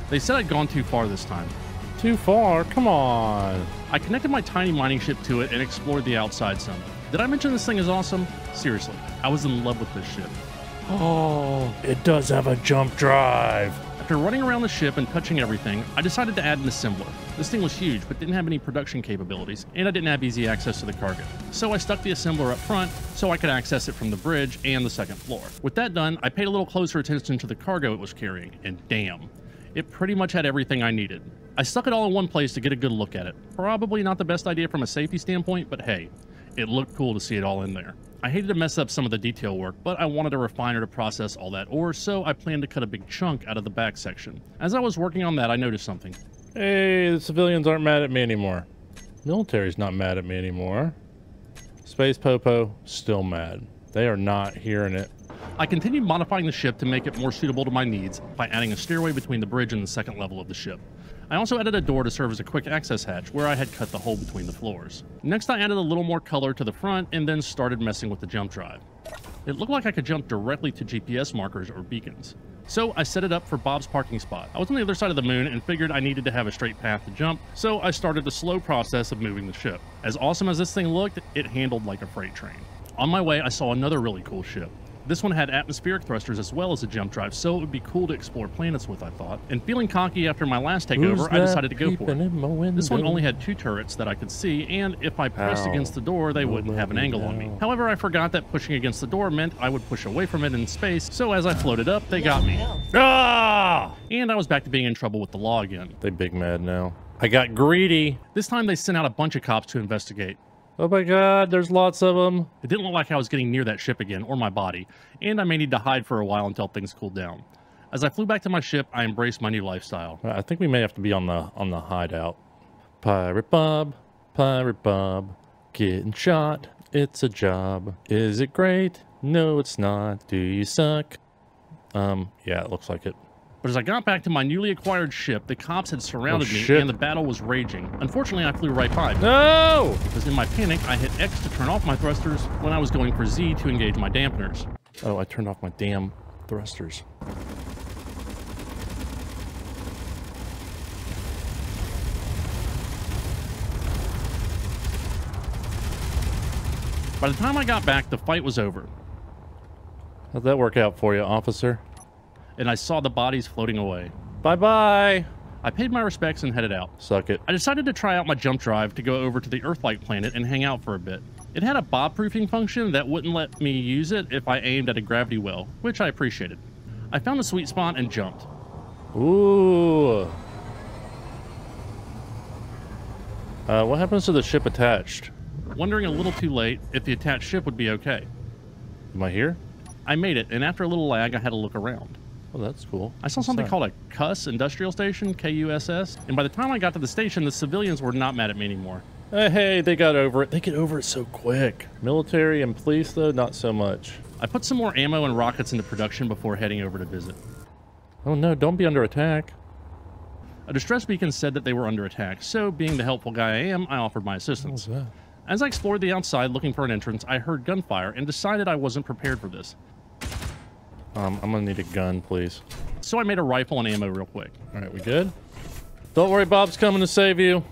They said I'd gone too far this time. Too far? Come on. I connected my tiny mining ship to it and explored the outside some. Did I mention this thing is awesome? Seriously, I was in love with this ship. Oh, it does have a jump drive. After running around the ship and touching everything, I decided to add an assembler. This thing was huge, but didn't have any production capabilities, and I didn't have easy access to the cargo. So I stuck the assembler up front so I could access it from the bridge and the second floor. With that done, I paid a little closer attention to the cargo it was carrying, and damn, it pretty much had everything I needed. I stuck it all in one place to get a good look at it. Probably not the best idea from a safety standpoint, but hey, it looked cool to see it all in there. I hated to mess up some of the detail work, but I wanted a refiner to process all that ore, so I planned to cut a big chunk out of the back section. As I was working on that, I noticed something. Hey, the civilians aren't mad at me anymore. Military's not mad at me anymore. Space Popo, still mad. They are not hearing it. I continued modifying the ship to make it more suitable to my needs by adding a stairway between the bridge and the second level of the ship. I also added a door to serve as a quick access hatch where I had cut the hole between the floors. Next, I added a little more color to the front and then started messing with the jump drive. It looked like I could jump directly to GPS markers or beacons. So I set it up for Bob's parking spot. I was on the other side of the moon and figured I needed to have a straight path to jump, so I started the slow process of moving the ship. As awesome as this thing looked, it handled like a freight train. On my way, I saw another really cool ship. This one had atmospheric thrusters as well as a jump drive, so it would be cool to explore planets with, I thought. And feeling cocky after my last takeover, I decided to go for it. This one only had 2 turrets that I could see, and if I pressed against the door, they wouldn't have an angle on me. However, I forgot that pushing against the door meant I would push away from it in space, so as I floated up, they got me. Ah! And I was back to being in trouble with the law again. They big mad now. I got greedy. This time they sent out a bunch of cops to investigate. Oh my god, there's lots of them. It didn't look like I was getting near that ship again, or my body, and I may need to hide for a while until things cooled down. As I flew back to my ship, I embraced my new lifestyle. I think we may have to be on the hideout. Pirate Bob, getting shot. It's a job. Is it great? No, it's not. Do you suck? Yeah, it looks like it. But as I got back to my newly acquired ship, the cops had surrounded me and the battle was raging. Unfortunately, I flew right by them. No! Because in my panic, I hit X to turn off my thrusters when I was going for Z to engage my dampeners. Oh, I turned off my damn thrusters. By the time I got back, the fight was over. How'd that work out for you, officer? And I saw the bodies floating away. Bye-bye. I paid my respects and headed out. Suck it. I decided to try out my jump drive to go over to the Earth-like planet and hang out for a bit. It had a bob-proofing function that wouldn't let me use it if I aimed at a gravity well, which I appreciated. I found a sweet spot and jumped. Ooh. What happens to the ship attached? Wondering a little too late if the attached ship would be okay. Am I here? I made it, and after a little lag, I had to look around. Oh, that's cool. I saw something called a CUSS industrial station, K-U-S-S, and by the time I got to the station, the civilians were not mad at me anymore. Hey, they got over it. They get over it so quick. Military and police, though, not so much. I put some more ammo and rockets into production before heading over to visit. Oh no, don't be under attack. A distress beacon said that they were under attack, so being the helpful guy I am, I offered my assistance. What was that? As I explored the outside looking for an entrance, I heard gunfire and decided I wasn't prepared for this. I'm gonna need a gun, please. So I made a rifle and ammo real quick. All right, we good? Don't worry, Bob's coming to save you.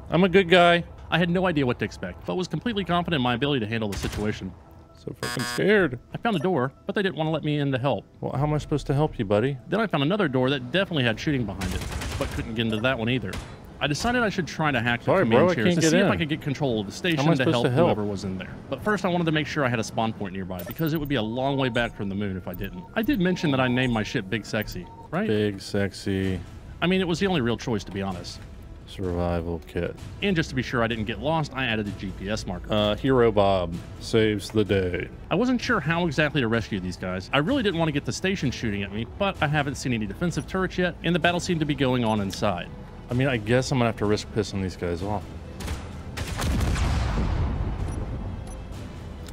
I'm a good guy. I had no idea what to expect, but was completely confident in my ability to handle the situation. So fucking scared. I found a door, but they didn't want to let me in to help. Well, how am I supposed to help you, buddy? Then I found another door that definitely had shooting behind it, but couldn't get into that one either. I decided I should try to hack the command chairs to see if I could get control of the station to help whoever was in there. But first I wanted to make sure I had a spawn point nearby, because it would be a long way back from the moon if I didn't. I did mention that I named my ship Big Sexy, right? Big Sexy. I mean, it was the only real choice, to be honest. Survival kit. And just to be sure I didn't get lost, I added a GPS marker. Hero Bob saves the day. I wasn't sure how exactly to rescue these guys. I really didn't want to get the station shooting at me, but I haven't seen any defensive turrets yet, and the battle seemed to be going on inside. I mean, I guess I'm gonna have to risk pissing these guys off.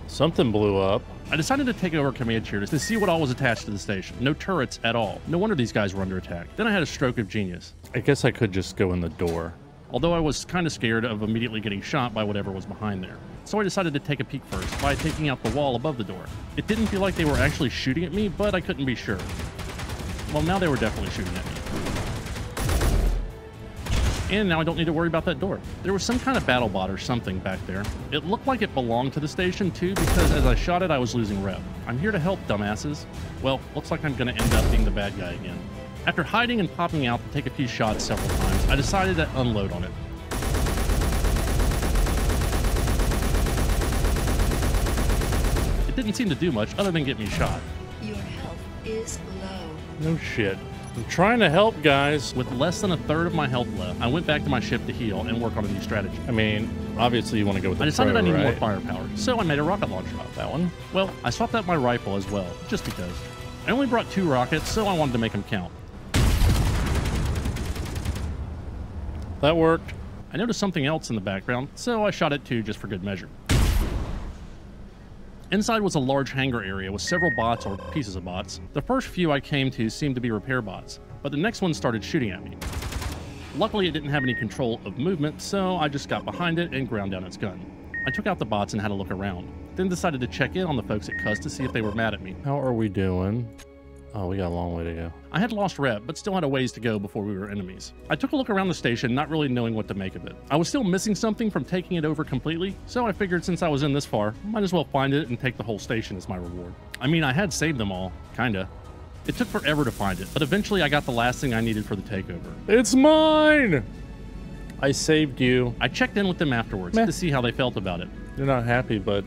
Something blew up. I decided to take over command chair to see what all was attached to the station. No turrets at all. No wonder these guys were under attack. Then I had a stroke of genius. I guess I could just go in the door. Although I was kind of scared of immediately getting shot by whatever was behind there. So I decided to take a peek first by taking out the wall above the door. It didn't feel like they were actually shooting at me, but I couldn't be sure. Well, now they were definitely shooting at me. And now I don't need to worry about that door. There was some kind of battle bot or something back there. It looked like it belonged to the station too, because as I shot it, I was losing rep. I'm here to help, dumbasses. Well, looks like I'm gonna end up being the bad guy again. After hiding and popping out to take a few shots several times, I decided to unload on it. It didn't seem to do much other than get me shot. Your health is low. No shit. I'm trying to help, guys. With less than a third of my health left, I went back to my ship to heal and work on a new strategy. I mean, obviously you want to go with the I decided I needed more right? firepower, so I made a rocket launcher. That one? Well, I swapped out my rifle as well, just because. I only brought 2 rockets, so I wanted to make them count. That worked. I noticed something else in the background, so I shot it too, just for good measure. Inside was a large hangar area with several bots or pieces of bots. The first few I came to seemed to be repair bots, but the next one started shooting at me. Luckily, it didn't have any control of movement, so I just got behind it and ground down its gun. I took out the bots and had a look around, then decided to check in on the folks at CUSS to see if they were mad at me. How are we doing? Oh, we got a long way to go. I had lost rep, but still had a ways to go before we were enemies. I took a look around the station, not really knowing what to make of it. I was still missing something from taking it over completely, so I figured since I was in this far, might as well find it and take the whole station as my reward. I mean, I had saved them all, kinda. It took forever to find it, but eventually I got the last thing I needed for the takeover. It's mine! I saved you. I checked in with them afterwards to see how they felt about it. You're not happy, but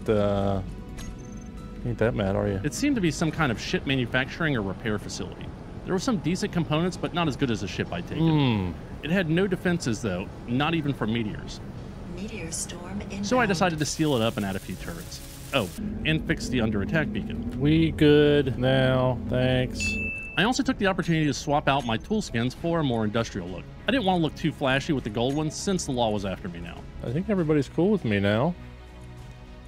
ain't that mad, are you? It seemed to be some kind of ship manufacturing or repair facility. There were some decent components, but not as good as the ship I'd taken. It had no defenses, though, not even from meteors. Meteor storm inbound. So I decided to seal it up and add a few turrets. Oh, and fix the under attack beacon. We good now, thanks. I also took the opportunity to swap out my tool skins for a more industrial look. I didn't want to look too flashy with the gold ones since the law was after me now. I think everybody's cool with me now.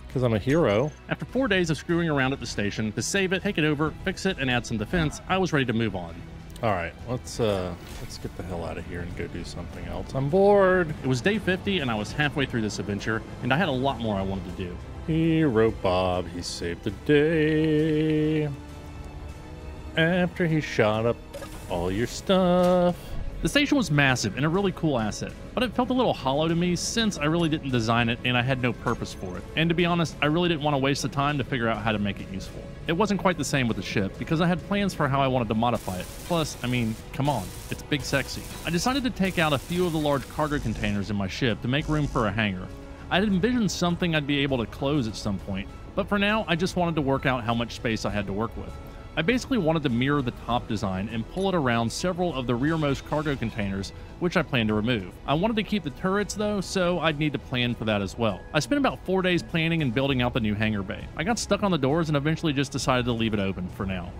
Because I'm a hero. After 4 days of screwing around at the station to save it, take it over, fix it, and add some defense, I was ready to move on. All right, let's get the hell out of here and go do something else. I'm bored. It was day 50 and I was halfway through this adventure, and I had a lot more I wanted to do. Hero Bob, he saved the day. After he shot up all your stuff. The station was massive and a really cool asset, but it felt a little hollow to me since I really didn't design it and I had no purpose for it. And to be honest, I really didn't want to waste the time to figure out how to make it useful. It wasn't quite the same with the ship because I had plans for how I wanted to modify it. Plus, I mean, come on, it's big sexy. I decided to take out a few of the large cargo containers in my ship to make room for a hangar. I had envisioned something I'd be able to close at some point, but for now, I just wanted to work out how much space I had to work with. I basically wanted to mirror the top design and pull it around several of the rearmost cargo containers, which I plan to remove. I wanted to keep the turrets though, so I'd need to plan for that as well. I spent about 4 days planning and building out the new hangar bay. I got stuck on the doors and eventually just decided to leave it open for now.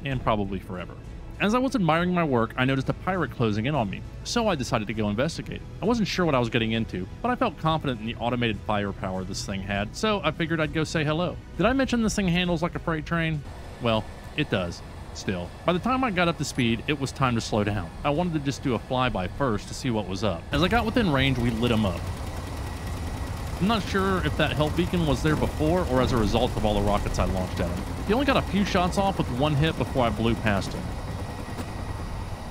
And probably forever. As I was admiring my work, I noticed a pirate closing in on me, so I decided to go investigate. I wasn't sure what I was getting into, but I felt confident in the automated firepower this thing had, so I figured I'd go say hello. Did I mention this thing handles like a freight train? Well, it does. Still. By the time I got up to speed, it was time to slow down. I wanted to just do a flyby first to see what was up. As I got within range, we lit him up. I'm not sure if that health beacon was there before or as a result of all the rockets I launched at him. He only got a few shots off with one hit before I blew past him.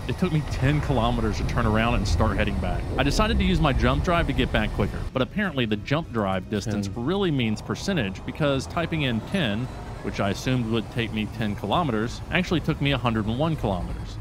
It took me 10 kilometers to turn around and start heading back. I decided to use my jump drive to get back quicker, but apparently the jump drive distance really means percentage because typing in 10, which I assumed would take me 10 kilometers, actually took me 101 kilometers.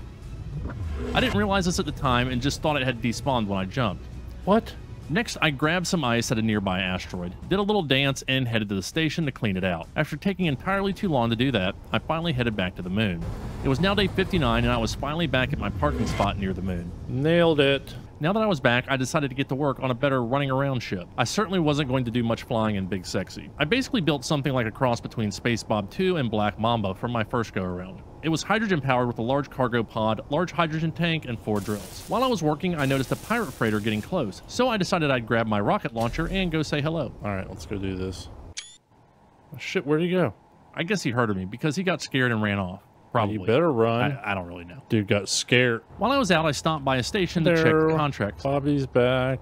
I didn't realize this at the time and just thought it had despawned when I jumped. What? Next, I grabbed some ice at a nearby asteroid, did a little dance, and headed to the station to clean it out. After taking entirely too long to do that, I finally headed back to the moon. It was now day 59 and I was finally back at my parking spot near the moon. Nailed it. Now that I was back, I decided to get to work on a better running around ship. I certainly wasn't going to do much flying in Big Sexy. I basically built something like a cross between SurvivalBob 2 and Black Mamba from my first go-around. It was hydrogen powered with a large cargo pod, large hydrogen tank, and 4 drills. While I was working, I noticed a pirate freighter getting close, so I decided I'd grab my rocket launcher and go say hello. Alright, let's go do this. Oh, shit, where'd he go? I guess he heard of me because he got scared and ran off. Probably. You better run. I don't really know. Dude got scared. While I was out, I stopped by a station to check the contracts. Bobby's back.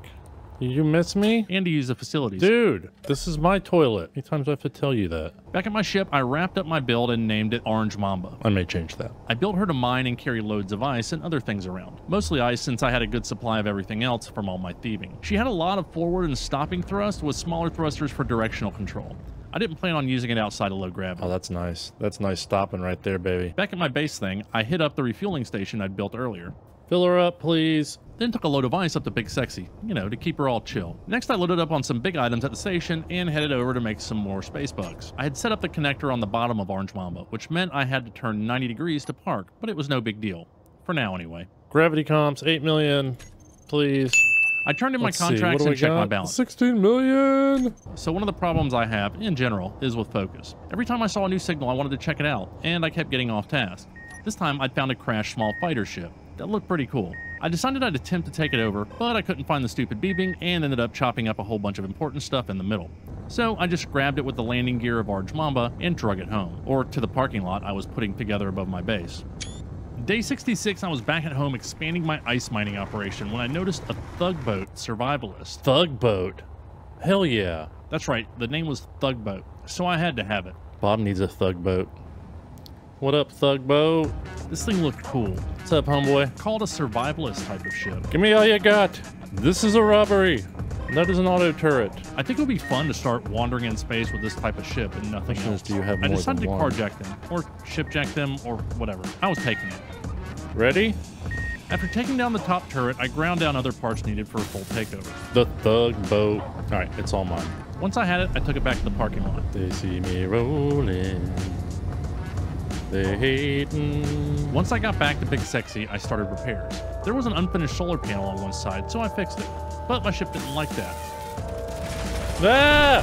You miss me? And to use the facilities. Dude, this is my toilet. How many times do I have to tell you that? Back at my ship, I wrapped up my build and named it Orange Mamba. I may change that. I built her to mine and carry loads of ice and other things around. Mostly ice since I had a good supply of everything else from all my thieving. She had a lot of forward and stopping thrust with smaller thrusters for directional control. I didn't plan on using it outside of low gravity. Oh, that's nice. That's nice stopping right there, baby. Back at my base thing, I hit up the refueling station I'd built earlier. Fill her up, please. Then took a load of ice up to Big Sexy, to keep her all chill. Next, I loaded up on some big items at the station and headed over to make some more space bugs. I had set up the connector on the bottom of Orange Mamba, which meant I had to turn 90 degrees to park, but it was no big deal. For now, anyway. Gravity comps, 8 million, please. I turned in my contracts and checked my balance. 16 million! So one of the problems I have, in general, is with focus. Every time I saw a new signal, I wanted to check it out, and I kept getting off task. This time, I'd found a crashed small fighter ship. That looked pretty cool. I decided I'd attempt to take it over, but I couldn't find the stupid beeping and ended up chopping up a whole bunch of important stuff in the middle. So I just grabbed it with the landing gear of Orange Mamba and drug it home, or to the parking lot I was putting together above my base. Day 66, I was back at home expanding my ice mining operation when I noticed a Thugboat survivalist. Thugboat? Hell yeah. That's right, the name was Thugboat, so I had to have it. Bob needs a Thugboat. What up, thug boat? This thing looked cool. What's up, homeboy? Called a survivalist type of ship. Give me all you got. This is a robbery. That is an auto turret. I think it would be fun to start wandering in space with this type of ship and nothing Question else. is, do you have I more decided than to one? carjack them, or shipjack them, or whatever. I was taking it. Ready? After taking down the top turret, I ground down other parts needed for a full takeover. The thug boat. All right, it's all mine. Once I had it, I took it back to the parking lot. They see me rolling. They hating. Once I got back to Big Sexy, I started repairs. There was an unfinished solar panel on one side, so I fixed it. But my ship didn't like that. Ah!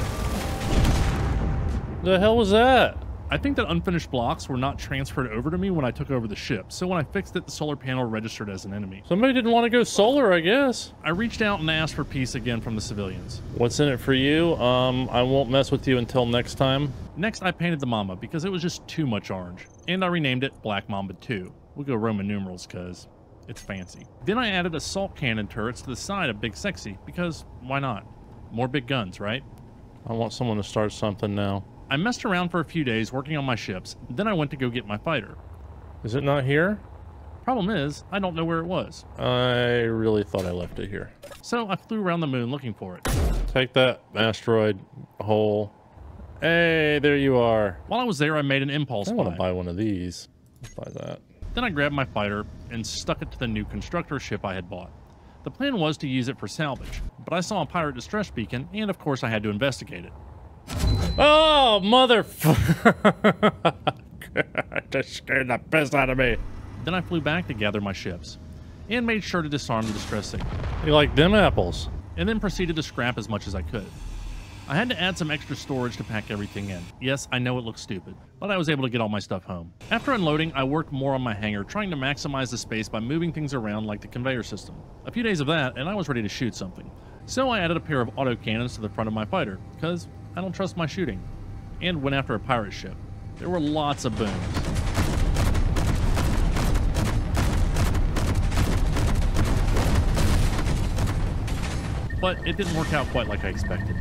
The hell was that? I think that unfinished blocks were not transferred over to me when I took over the ship, so when I fixed it, the solar panel registered as an enemy. Somebody didn't want to go solar, I guess. I reached out and asked for peace again from the civilians. What's in it for you? I won't mess with you until next time. Next, I painted the Mamba because it was just too much orange, and I renamed it Black Mamba 2. We'll go Roman numerals because it's fancy. Then I added assault cannon turrets to the side of Big Sexy because why not? More big guns, right? I want someone to start something now. I messed around for a few days working on my ships, then I went to go get my fighter. Is it not here? Problem is, I don't know where it was. I really thought I left it here. So I flew around the moon looking for it. Take that, asteroid hole. Hey, there you are. While I was there, I made an impulse I want to buy. buy one of these. Let's buy that. Then I grabbed my fighter and stuck it to the new constructor ship I had bought. The plan was to use it for salvage, but I saw a pirate distress beacon, and of course I had to investigate it. Oh, motherfucker! That scared the piss out of me. Then I flew back to gather my ships, and made sure to disarm the distress signal, You like them apples? and then proceeded to scrap as much as I could. I had to add some extra storage to pack everything in. Yes, I know it looks stupid, but I was able to get all my stuff home. After unloading, I worked more on my hangar, trying to maximize the space by moving things around like the conveyor system. A few days of that, and I was ready to shoot something. So I added a pair of autocannons to the front of my fighter, because I don't trust my shooting, and went after a pirate ship. There were lots of booms. But it didn't work out quite like I expected.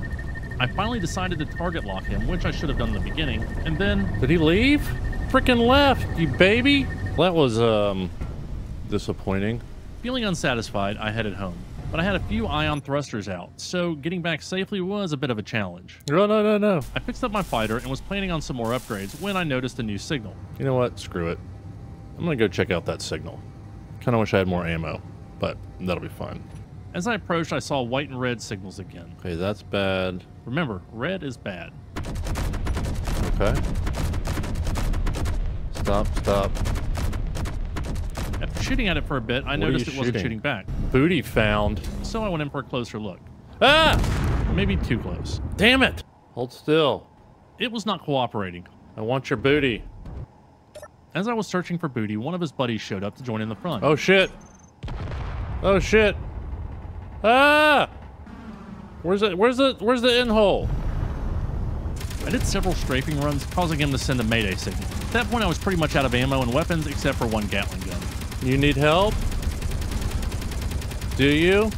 I finally decided to target lock him, which I should have done in the beginning, and then... Did he leave? Frickin' left, you baby! That was, disappointing. Feeling unsatisfied, I headed home. But I had a few ion thrusters out, so getting back safely was a bit of a challenge. No. I fixed up my fighter and was planning on some more upgrades when I noticed a new signal. You know what? Screw it. I'm gonna go check out that signal. Kinda wish I had more ammo, but that'll be fine. As I approached, I saw white and red signals again. Okay, that's bad. Remember, red is bad. Okay. Stop. After shooting at it for a bit, I What are noticed you it wasn't shooting? shooting back. Booty found. So I went in for a closer look. Ah! Maybe too close. Damn it! Hold still. It was not cooperating. I want your booty. As I was searching for Booty, one of his buddies showed up to join in the fun. Oh shit! Oh shit! Ah! Where's the in hole? I did several strafing runs, causing him to send a mayday signal. At that point, I was pretty much out of ammo and weapons, except for one Gatling gun. You need help? Do you?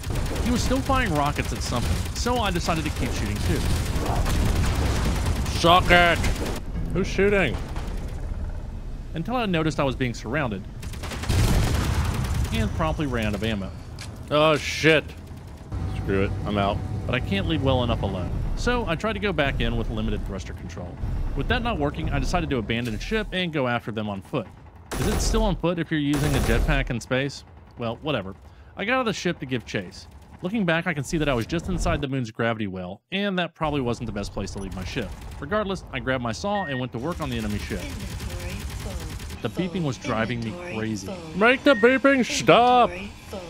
He was still firing rockets at something, so I decided to keep shooting too. Suck it! Who's shooting? Until I noticed I was being surrounded, and promptly ran out of ammo. Oh shit! Screw it, I'm out. But I can't leave well enough alone. So I tried to go back in with limited thruster control. With that not working, I decided to abandon the ship and go after them on foot. Is it still on foot if you're using a jetpack in space? Well, whatever. I got out of the ship to give chase. Looking back, I can see that I was just inside the moon's gravity well, and that probably wasn't the best place to leave my ship. Regardless, I grabbed my saw and went to work on the enemy ship. Inventory full. The beeping was driving me Inventory crazy. full. Make the beeping stop! Inventory full.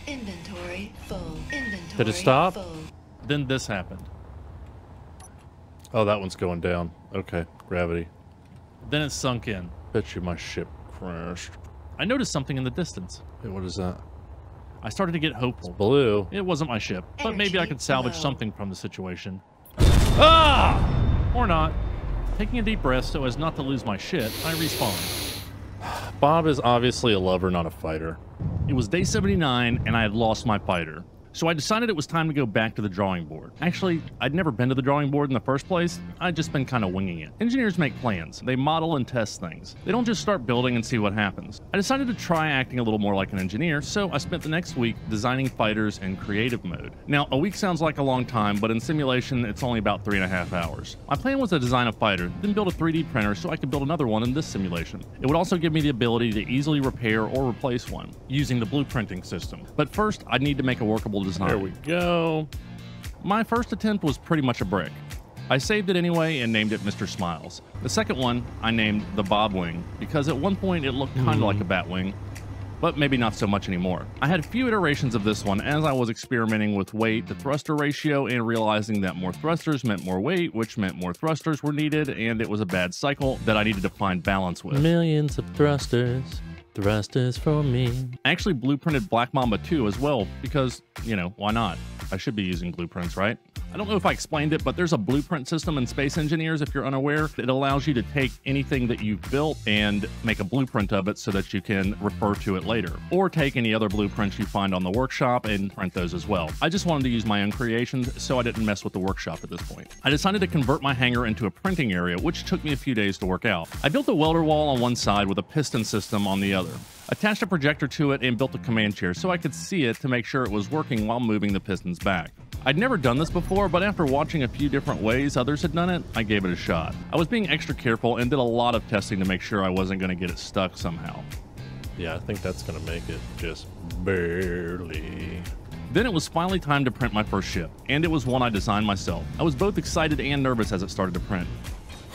Inventory full. Inventory Did it stop? full. Then this happened. Oh, that one's going down. Okay, gravity. Then it sunk in. Bet you my ship crashed. I noticed something in the distance. Hey, what is that? I started to get hopeful. Blue. It wasn't my ship, but maybe I Energy could salvage low. something from the situation. Ah! Or not. Taking a deep breath so as not to lose my shit, I respawned. Bob is obviously a lover, not a fighter. It was day 79, and I had lost my fighter. So I decided it was time to go back to the drawing board. Actually, I'd never been to the drawing board in the first place. I'd just been kind of winging it. Engineers make plans. They model and test things. They don't just start building and see what happens. I decided to try acting a little more like an engineer, so I spent the next week designing fighters in creative mode. Now, a week sounds like a long time, but in simulation, it's only about 3.5 hours. My plan was to design a fighter, then build a 3D printer so I could build another one in this simulation. It would also give me the ability to easily repair or replace one using the blueprinting system. But first, I'd need to make a workable design. There we go. My first attempt was pretty much a brick. I saved it anyway and named it Mr. Smiles. The second one I named the Bob Wing because at one point it looked kind of like a bat wing, but maybe not so much anymore. I had a few iterations of this one as I was experimenting with weight to thruster ratio and realizing that more thrusters meant more weight, which meant more thrusters were needed, and it was a bad cycle that I needed to find balance with. Millions of thrusters. Thrusters for me. I actually blueprinted Black Mamba 2 as well because, you know, why not? I should be using blueprints, right? I don't know if I explained it, but there's a blueprint system in Space Engineers, if you're unaware. It allows you to take anything that you've built and make a blueprint of it so that you can refer to it later. Or take any other blueprints you find on the workshop and print those as well. I just wanted to use my own creations, so I didn't mess with the workshop at this point. I decided to convert my hangar into a printing area, which took me a few days to work out. I built a welder wall on one side with a piston system on the other. Attached a projector to it and built a command chair so I could see it to make sure it was working while moving the pistons back. I'd never done this before, but after watching a few different ways others had done it, I gave it a shot. I was being extra careful and did a lot of testing to make sure I wasn't going to get it stuck somehow. Yeah, I think that's going to make it just barely. Then it was finally time to print my first ship, and it was one I designed myself. I was both excited and nervous as it started to print.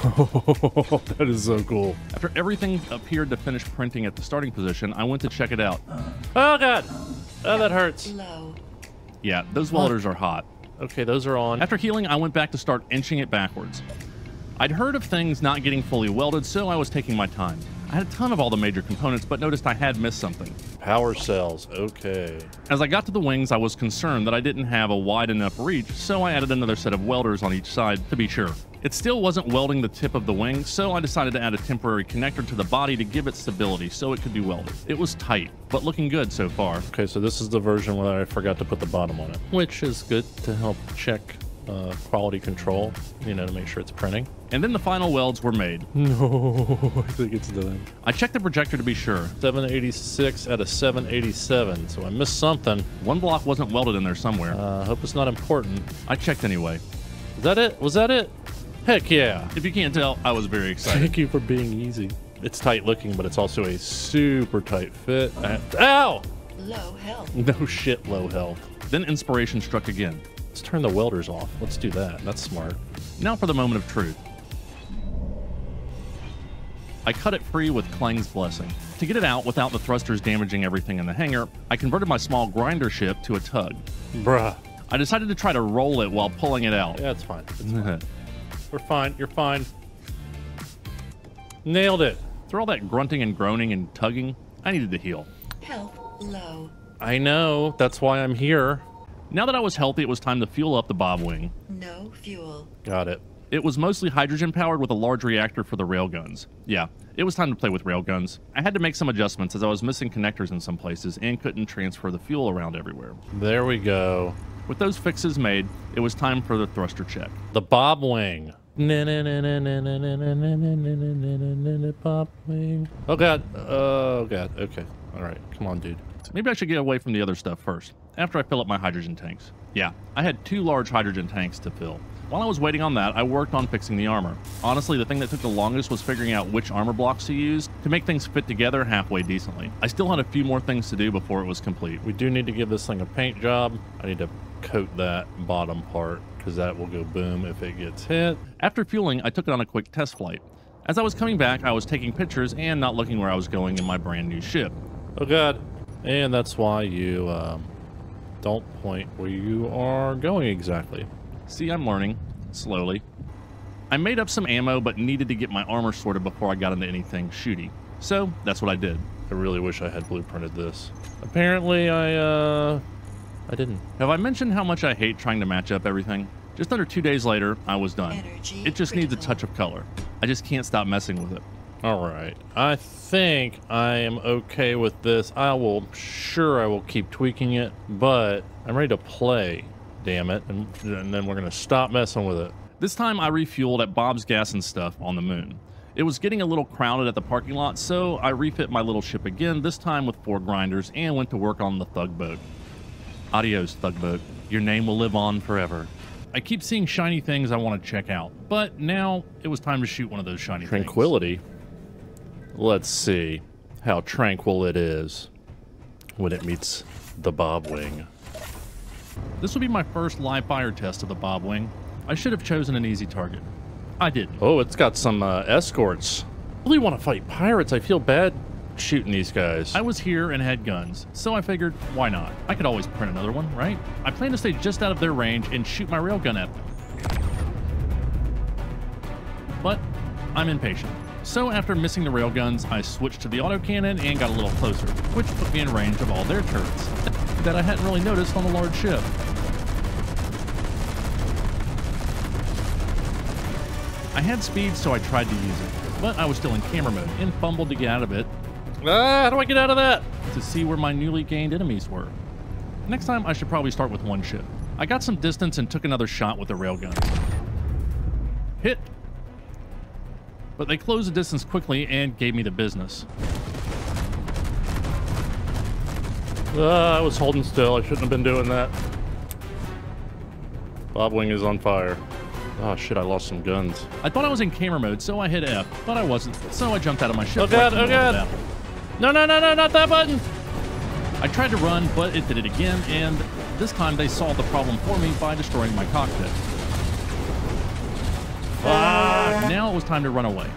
That is so cool. After everything appeared to finish printing at the starting position, I went to check it out. Oh god! Oh, that hurts. Low. Yeah, those welders are hot. Okay, those are on. After healing, I went back to start inching it backwards. I'd heard of things not getting fully welded, so I was taking my time. I had a ton of all the major components, but noticed I had missed something. Power cells, okay. As I got to the wings, I was concerned that I didn't have a wide enough reach, so I added another set of welders on each side to be sure. It still wasn't welding the tip of the wing, so I decided to add a temporary connector to the body to give it stability so it could be welded. It was tight, but looking good so far. Okay, so this is the version where I forgot to put the bottom on it, which is good to help check quality control, you know, to make sure it's printing. And then the final welds were made. No, I think it's done. I checked the projector to be sure. 786 out of 787, so I missed something. One block wasn't welded in there somewhere. Hope it's not important. I checked anyway. Is that it? Was that it? Heck yeah. If you can't tell, I was very excited. Thank you for being easy. It's tight looking, but it's also a super tight fit. Ow! Low health. No shit, low health. Then inspiration struck again. Let's turn the welders off. Let's do that. That's smart. Now for the moment of truth. I cut it free with Klang's blessing. To get it out without the thrusters damaging everything in the hangar, I converted my small grinder ship to a tug. Bruh. I decided to try to roll it while pulling it out. Yeah, it's fine. It's fine. We're fine. You're fine. Nailed it. Through all that grunting and groaning and tugging, I needed to heal. Health low. I know. That's why I'm here. Now that I was healthy, it was time to fuel up the Bob Wing. No fuel. Got it. It was mostly hydrogen powered with a large reactor for the railguns. Yeah, it was time to play with railguns. I had to make some adjustments as I was missing connectors in some places and couldn't transfer the fuel around everywhere. There we go. With those fixes made, it was time for the thruster check. The Bob Wing. Bob Wing. Oh god. Oh god. Okay. All right. Come on, dude. Maybe I should get away from the other stuff first, after I fill up my hydrogen tanks. Yeah, I had 2 large hydrogen tanks to fill. While I was waiting on that, I worked on fixing the armor. Honestly, the thing that took the longest was figuring out which armor blocks to use to make things fit together halfway decently. I still had a few more things to do before it was complete. We do need to give this thing a paint job. I need to coat that bottom part because that will go boom if it gets hit. After fueling, I took it on a quick test flight. As I was coming back, I was taking pictures and not looking where I was going in my brand new ship. Oh god. And that's why you don't point where you are going exactly. See, I'm learning. Slowly. I made up some ammo, but needed to get my armor sorted before I got into anything shooty. So, that's what I did. I really wish I had blueprinted this. Apparently, I didn't. Have I mentioned how much I hate trying to match up everything? Just under 2 days later, I was done. Energy It just needs a critical. touch of color. I just can't stop messing with it. All right. I think I am okay with this. I will keep tweaking it, but I'm ready to play, damn it. And then we're going to stop messing with it. This time I refueled at Bob's Gas and Stuff on the moon. It was getting a little crowded at the parking lot, so I refit my little ship again, this time with 4 grinders, and went to work on the Thug Boat. Adios, Thug Boat. Your name will live on forever. I keep seeing shiny things I want to check out, but now it was time to shoot one of those shiny Tranquility. Let's see how tranquil it is when it meets the Bob Wing. This will be my first live fire test of the Bob Wing. I should have chosen an easy target. I didn't. Oh, it's got some escorts. I really want to fight pirates. I feel bad shooting these guys. I was here and had guns, so I figured, why not? I could always print another one, right? I plan to stay just out of their range and shoot my railgun at them. But I'm impatient. So after missing the railguns, I switched to the autocannon and got a little closer, which put me in range of all their turrets that I hadn't really noticed on a large ship. I had speed, so I tried to use it, but I was still in camera mode and fumbled to get out of it. How do I get out of that? To see where my newly gained enemies were. Next time, I should probably start with one ship. I got some distance and took another shot with the railgun. Hit! But they closed the distance quickly and gave me the business. I was holding still. I shouldn't have been doing that. Bob Wing is on fire. Oh shit, I lost some guns. I thought I was in camera mode, so I hit F, but I wasn't, so I jumped out of my ship. Oh god, oh god! No, no, no, no, not that button! I tried to run, but it did it again, and this time they solved the problem for me by destroying my cockpit. Now it was time to run away.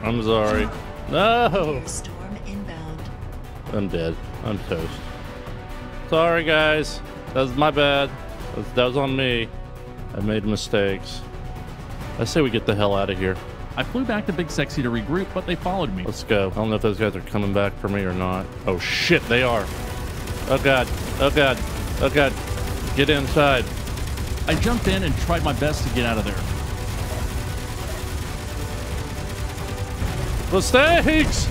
I'm sorry. No! Storm inbound. I'm dead. I'm toast. Sorry, guys. That was my bad. That was on me. I made mistakes. I say we get the hell out of here. I flew back to Big Sexy to regroup, but they followed me. Let's go. I don't know if those guys are coming back for me or not. Oh shit, they are. Oh god. Oh god. Oh god. Get inside. I jumped in and tried my best to get out of there. Mistakes!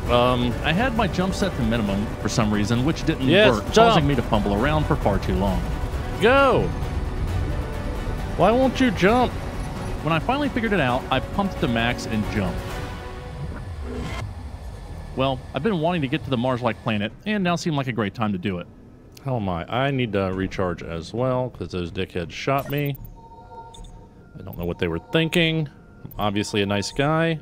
I had my jump set to minimum for some reason, which didn't work, jump. causing me to fumble around for far too long. Go! Why won't you jump? When I finally figured it out, I pumped to max and jumped. Well, I've been wanting to get to the Mars-like planet, and now seemed like a great time to do it. How am I? I need to recharge as well, because those dickheads shot me. I don't know what they were thinking. I'm obviously a nice guy.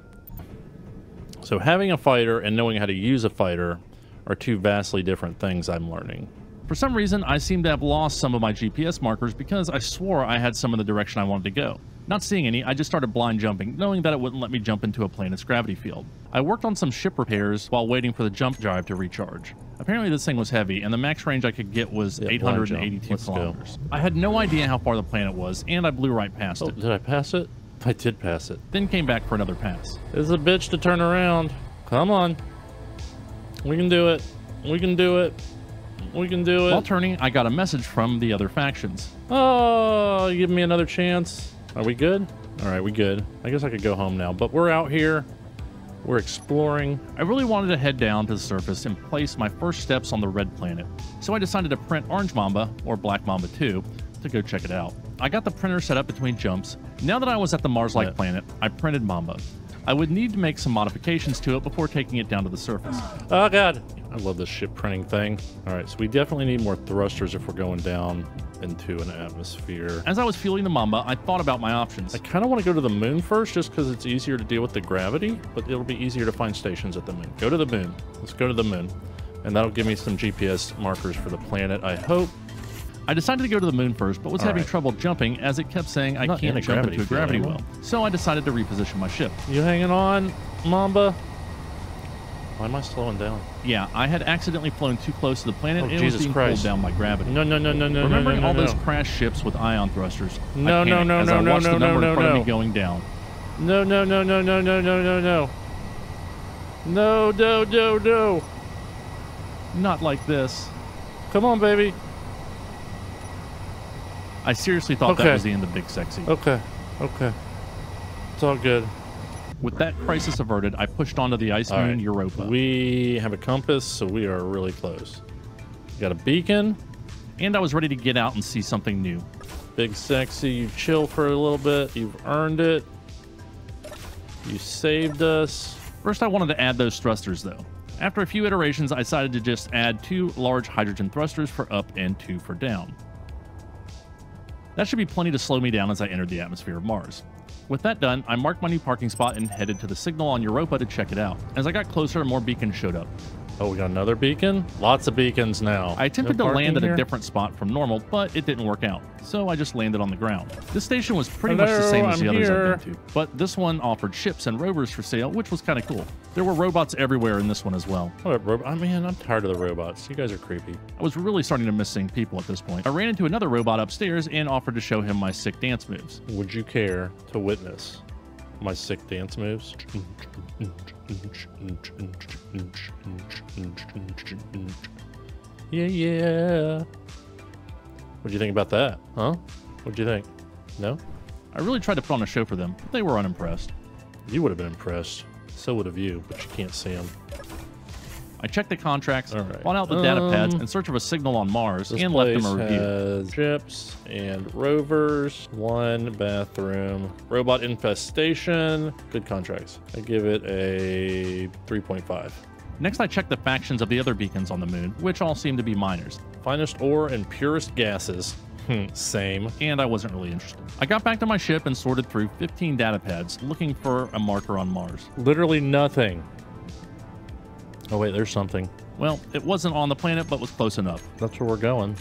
So having a fighter and knowing how to use a fighter are two vastly different things I'm learning. For some reason, I seem to have lost some of my GPS markers because I swore I had some in the direction I wanted to go. Not seeing any, I just started blind jumping, knowing that it wouldn't let me jump into a planet's gravity field. I worked on some ship repairs while waiting for the jump drive to recharge. Apparently this thing was heavy, and the max range I could get was 882 kilometers. I had no idea how far the planet was, and I blew right past it. Did I pass it? I did pass it. Then came back for another pass. This is a bitch to turn around. Come on. We can do it. We can do it. We can do it. While turning, I got a message from the other factions. Oh, give me another chance. Are we good? All right, we good. I guess I could go home now, but we're out here. We're exploring. I really wanted to head down to the surface and place my first steps on the red planet. So I decided to print Orange Mamba, or Black Mamba 2, to go check it out. I got the printer set up between jumps. Now that I was at the Mars-like planet, I printed Mamba. I would need to make some modifications to it before taking it down to the surface. Oh god, I love this ship printing thing. All right, so we definitely need more thrusters if we're going down into an atmosphere. As I was fueling the Mamba, I thought about my options. I kind of want to go to the moon first just because it's easier to deal with the gravity, but it'll be easier to find stations at the moon. Go to the moon. Let's go to the moon. And that'll give me some GPS markers for the planet, I hope. I decided to go to the moon first, but was having trouble jumping as it kept saying I can't jump into a gravity well. So I decided to reposition my ship. You hanging on, Mamba? Why am I slowing down? Yeah, I had accidentally flown too close to the planet and Jesus was being Christ. pulled down by gravity. No, no, no, no, no, Remembering no, no, all no, those no. crashed ships with ion thrusters, No, I no, panicked no, as no, I no, watched no, the number no, in front no. of me going down. No, no, no, no, no, no, no, no, no. No, no, no, no. Not like this. Come on, baby. I seriously thought that Okay. was the end of Big Sexy. Okay, okay. It's all good. With that crisis averted, I pushed onto the ice All moon right. Europa. We have a compass, so we are really close. Got a beacon. And I was ready to get out and see something new. Big Sexy, you chill for a little bit. You've earned it. You saved us. First, I wanted to add those thrusters, though. After a few iterations, I decided to just add 2 large hydrogen thrusters for up and 2 for down. That should be plenty to slow me down as I entered the atmosphere of Mars. With that done, I marked my new parking spot and headed to the signal on Europa to check it out. As I got closer, more beacons showed up. Oh, we got another beacon? Lots of beacons now. I attempted No to land at parking a here? different spot from normal, but it didn't work out, so I just landed on the ground. This station was pretty much the same as the others I've been to, but this one offered ships and rovers for sale, which was kind of cool. There were robots everywhere in this one as well. I mean, I'm tired of the robots. You guys are creepy. I was really starting to miss seeing people at this point. I ran into another robot upstairs and offered to show him my sick dance moves. Would you care to witness my sick dance moves? Yeah, yeah. What'd you think about that? Huh? What'd you think? No? I really tried to put on a show for them, but they were unimpressed. You would have been impressed. So would have you, but you can't see them. I checked the contracts, All right. bought out the data pads in search of a signal on Mars, This and left them place a review. has ships and rovers, 1 bathroom, robot infestation. Good contracts. I give it a 3.5. Next, I checked the factions of the other beacons on the moon, which all seemed to be miners, Finest ore and purest gases. Same. and I wasn't really interested. I got back to my ship and sorted through 15 data pads, looking for a marker on Mars. Literally nothing. Oh wait, there's something. Well, it wasn't on the planet, but was close enough. That's where we're going.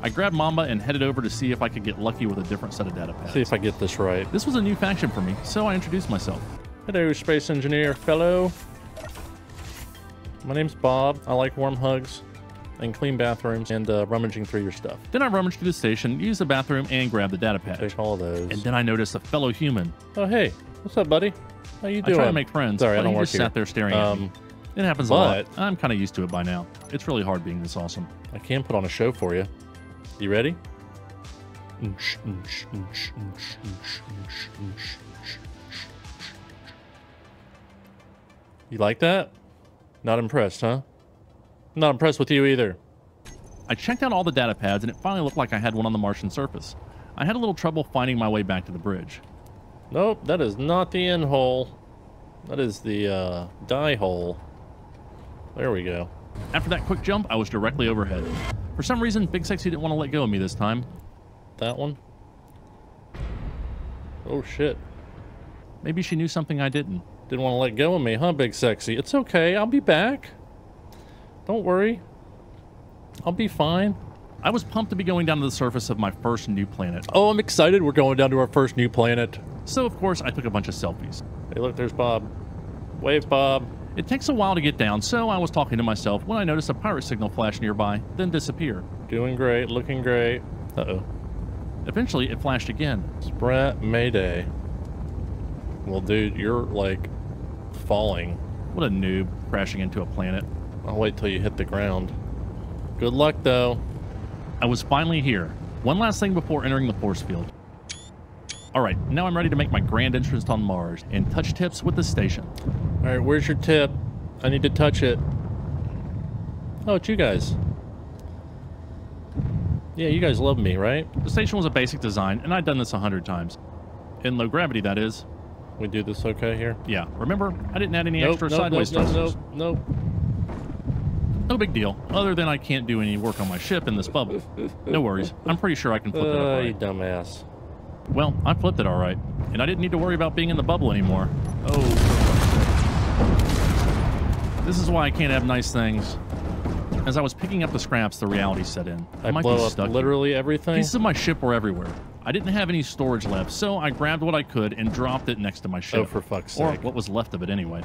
I grabbed Mamba and headed over to see if I could get lucky with a different set of data pads. See if I get this right. This was a new faction for me, so I introduced myself. Hello, space engineer fellow. My name's Bob. I like warm hugs and clean bathrooms and rummaging through your stuff. Then I rummaged through the station, used the bathroom, and grabbed the data pad. Take all of those. And then I noticed a fellow human. Oh, hey. What's up, buddy? How you I doing? try to make friends, Sorry, but I don't he work just here. sat there staring at me. It happens a lot. I'm kind of used to it by now. It's really hard being this awesome. I can put on a show for you. You ready? You like that? Not impressed, huh? Not impressed with you either. I checked out all the data pads, and it finally looked like I had one on the Martian surface. I had a little trouble finding my way back to the bridge. Nope, that is not the end hole. That is the die hole. There we go. After that quick jump, I was directly overhead. For some reason, Big Sexy didn't want to let go of me this time. That one? Oh shit. Maybe she knew something I didn't. Didn't want to let go of me, huh, Big Sexy? It's okay, I'll be back. Don't worry. I'll be fine. I was pumped to be going down to the surface of my first new planet. Oh, I'm excited. We're going down to our first new planet. So, of course, I took a bunch of selfies. Hey, look, there's Bob. Wave, Bob. It takes a while to get down, so I was talking to myself when I noticed a pirate signal flash nearby, then disappear. Doing great, looking great. Uh-oh. Eventually, it flashed again. Sprat Mayday. Well, dude, you're, like, falling. What a noob, crashing into a planet. I'll wait till you hit the ground. Good luck, though. I was finally here. One last thing before entering the force field. Alright, now I'm ready to make my grand entrance on Mars and touch tips with the station. Alright, where's your tip? I need to touch it. Oh, it's you guys. Yeah, you guys love me, right? The station was a basic design, and I'd done this 100 times. In low gravity, that is. We do this okay here? Yeah, remember? I didn't add any Nope, extra nope, sideways nope, thrusters. nope, nope. No big deal, other than I can't do any work on my ship in this bubble. No worries, I'm pretty sure I can flip it up all You right. dumbass. Well, I flipped it all right, and I didn't need to worry about being in the bubble anymore. Oh. This is why I can't have nice things. As I was picking up the scraps, the reality set in. I might blow be up stuck here. literally everything? Pieces of my ship were everywhere. I didn't have any storage left, so I grabbed what I could and dropped it next to my ship. Oh, for fuck's Or sake. what was left of it anyway.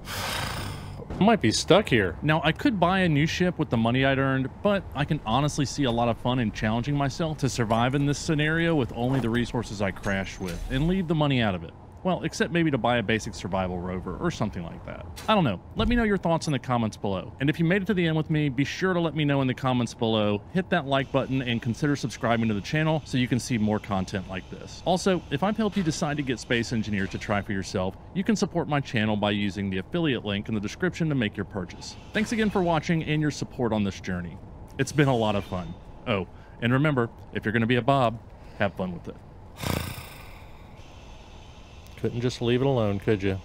I might be stuck here. Now, I could buy a new ship with the money I'd earned, but I can honestly see a lot of fun in challenging myself to survive in this scenario with only the resources I crashed with, and leave the money out of it. Well, except maybe to buy a basic survival rover or something like that. I don't know. Let me know your thoughts in the comments below. And if you made it to the end with me, be sure to let me know in the comments below. Hit that like button and consider subscribing to the channel so you can see more content like this. Also, if I've helped you decide to get Space Engineers to try for yourself, you can support my channel by using the affiliate link in the description to make your purchase. Thanks again for watching and your support on this journey. It's been a lot of fun. Oh, and remember, if you're going to be a Bob, have fun with it. Couldn't just leave it alone, could you?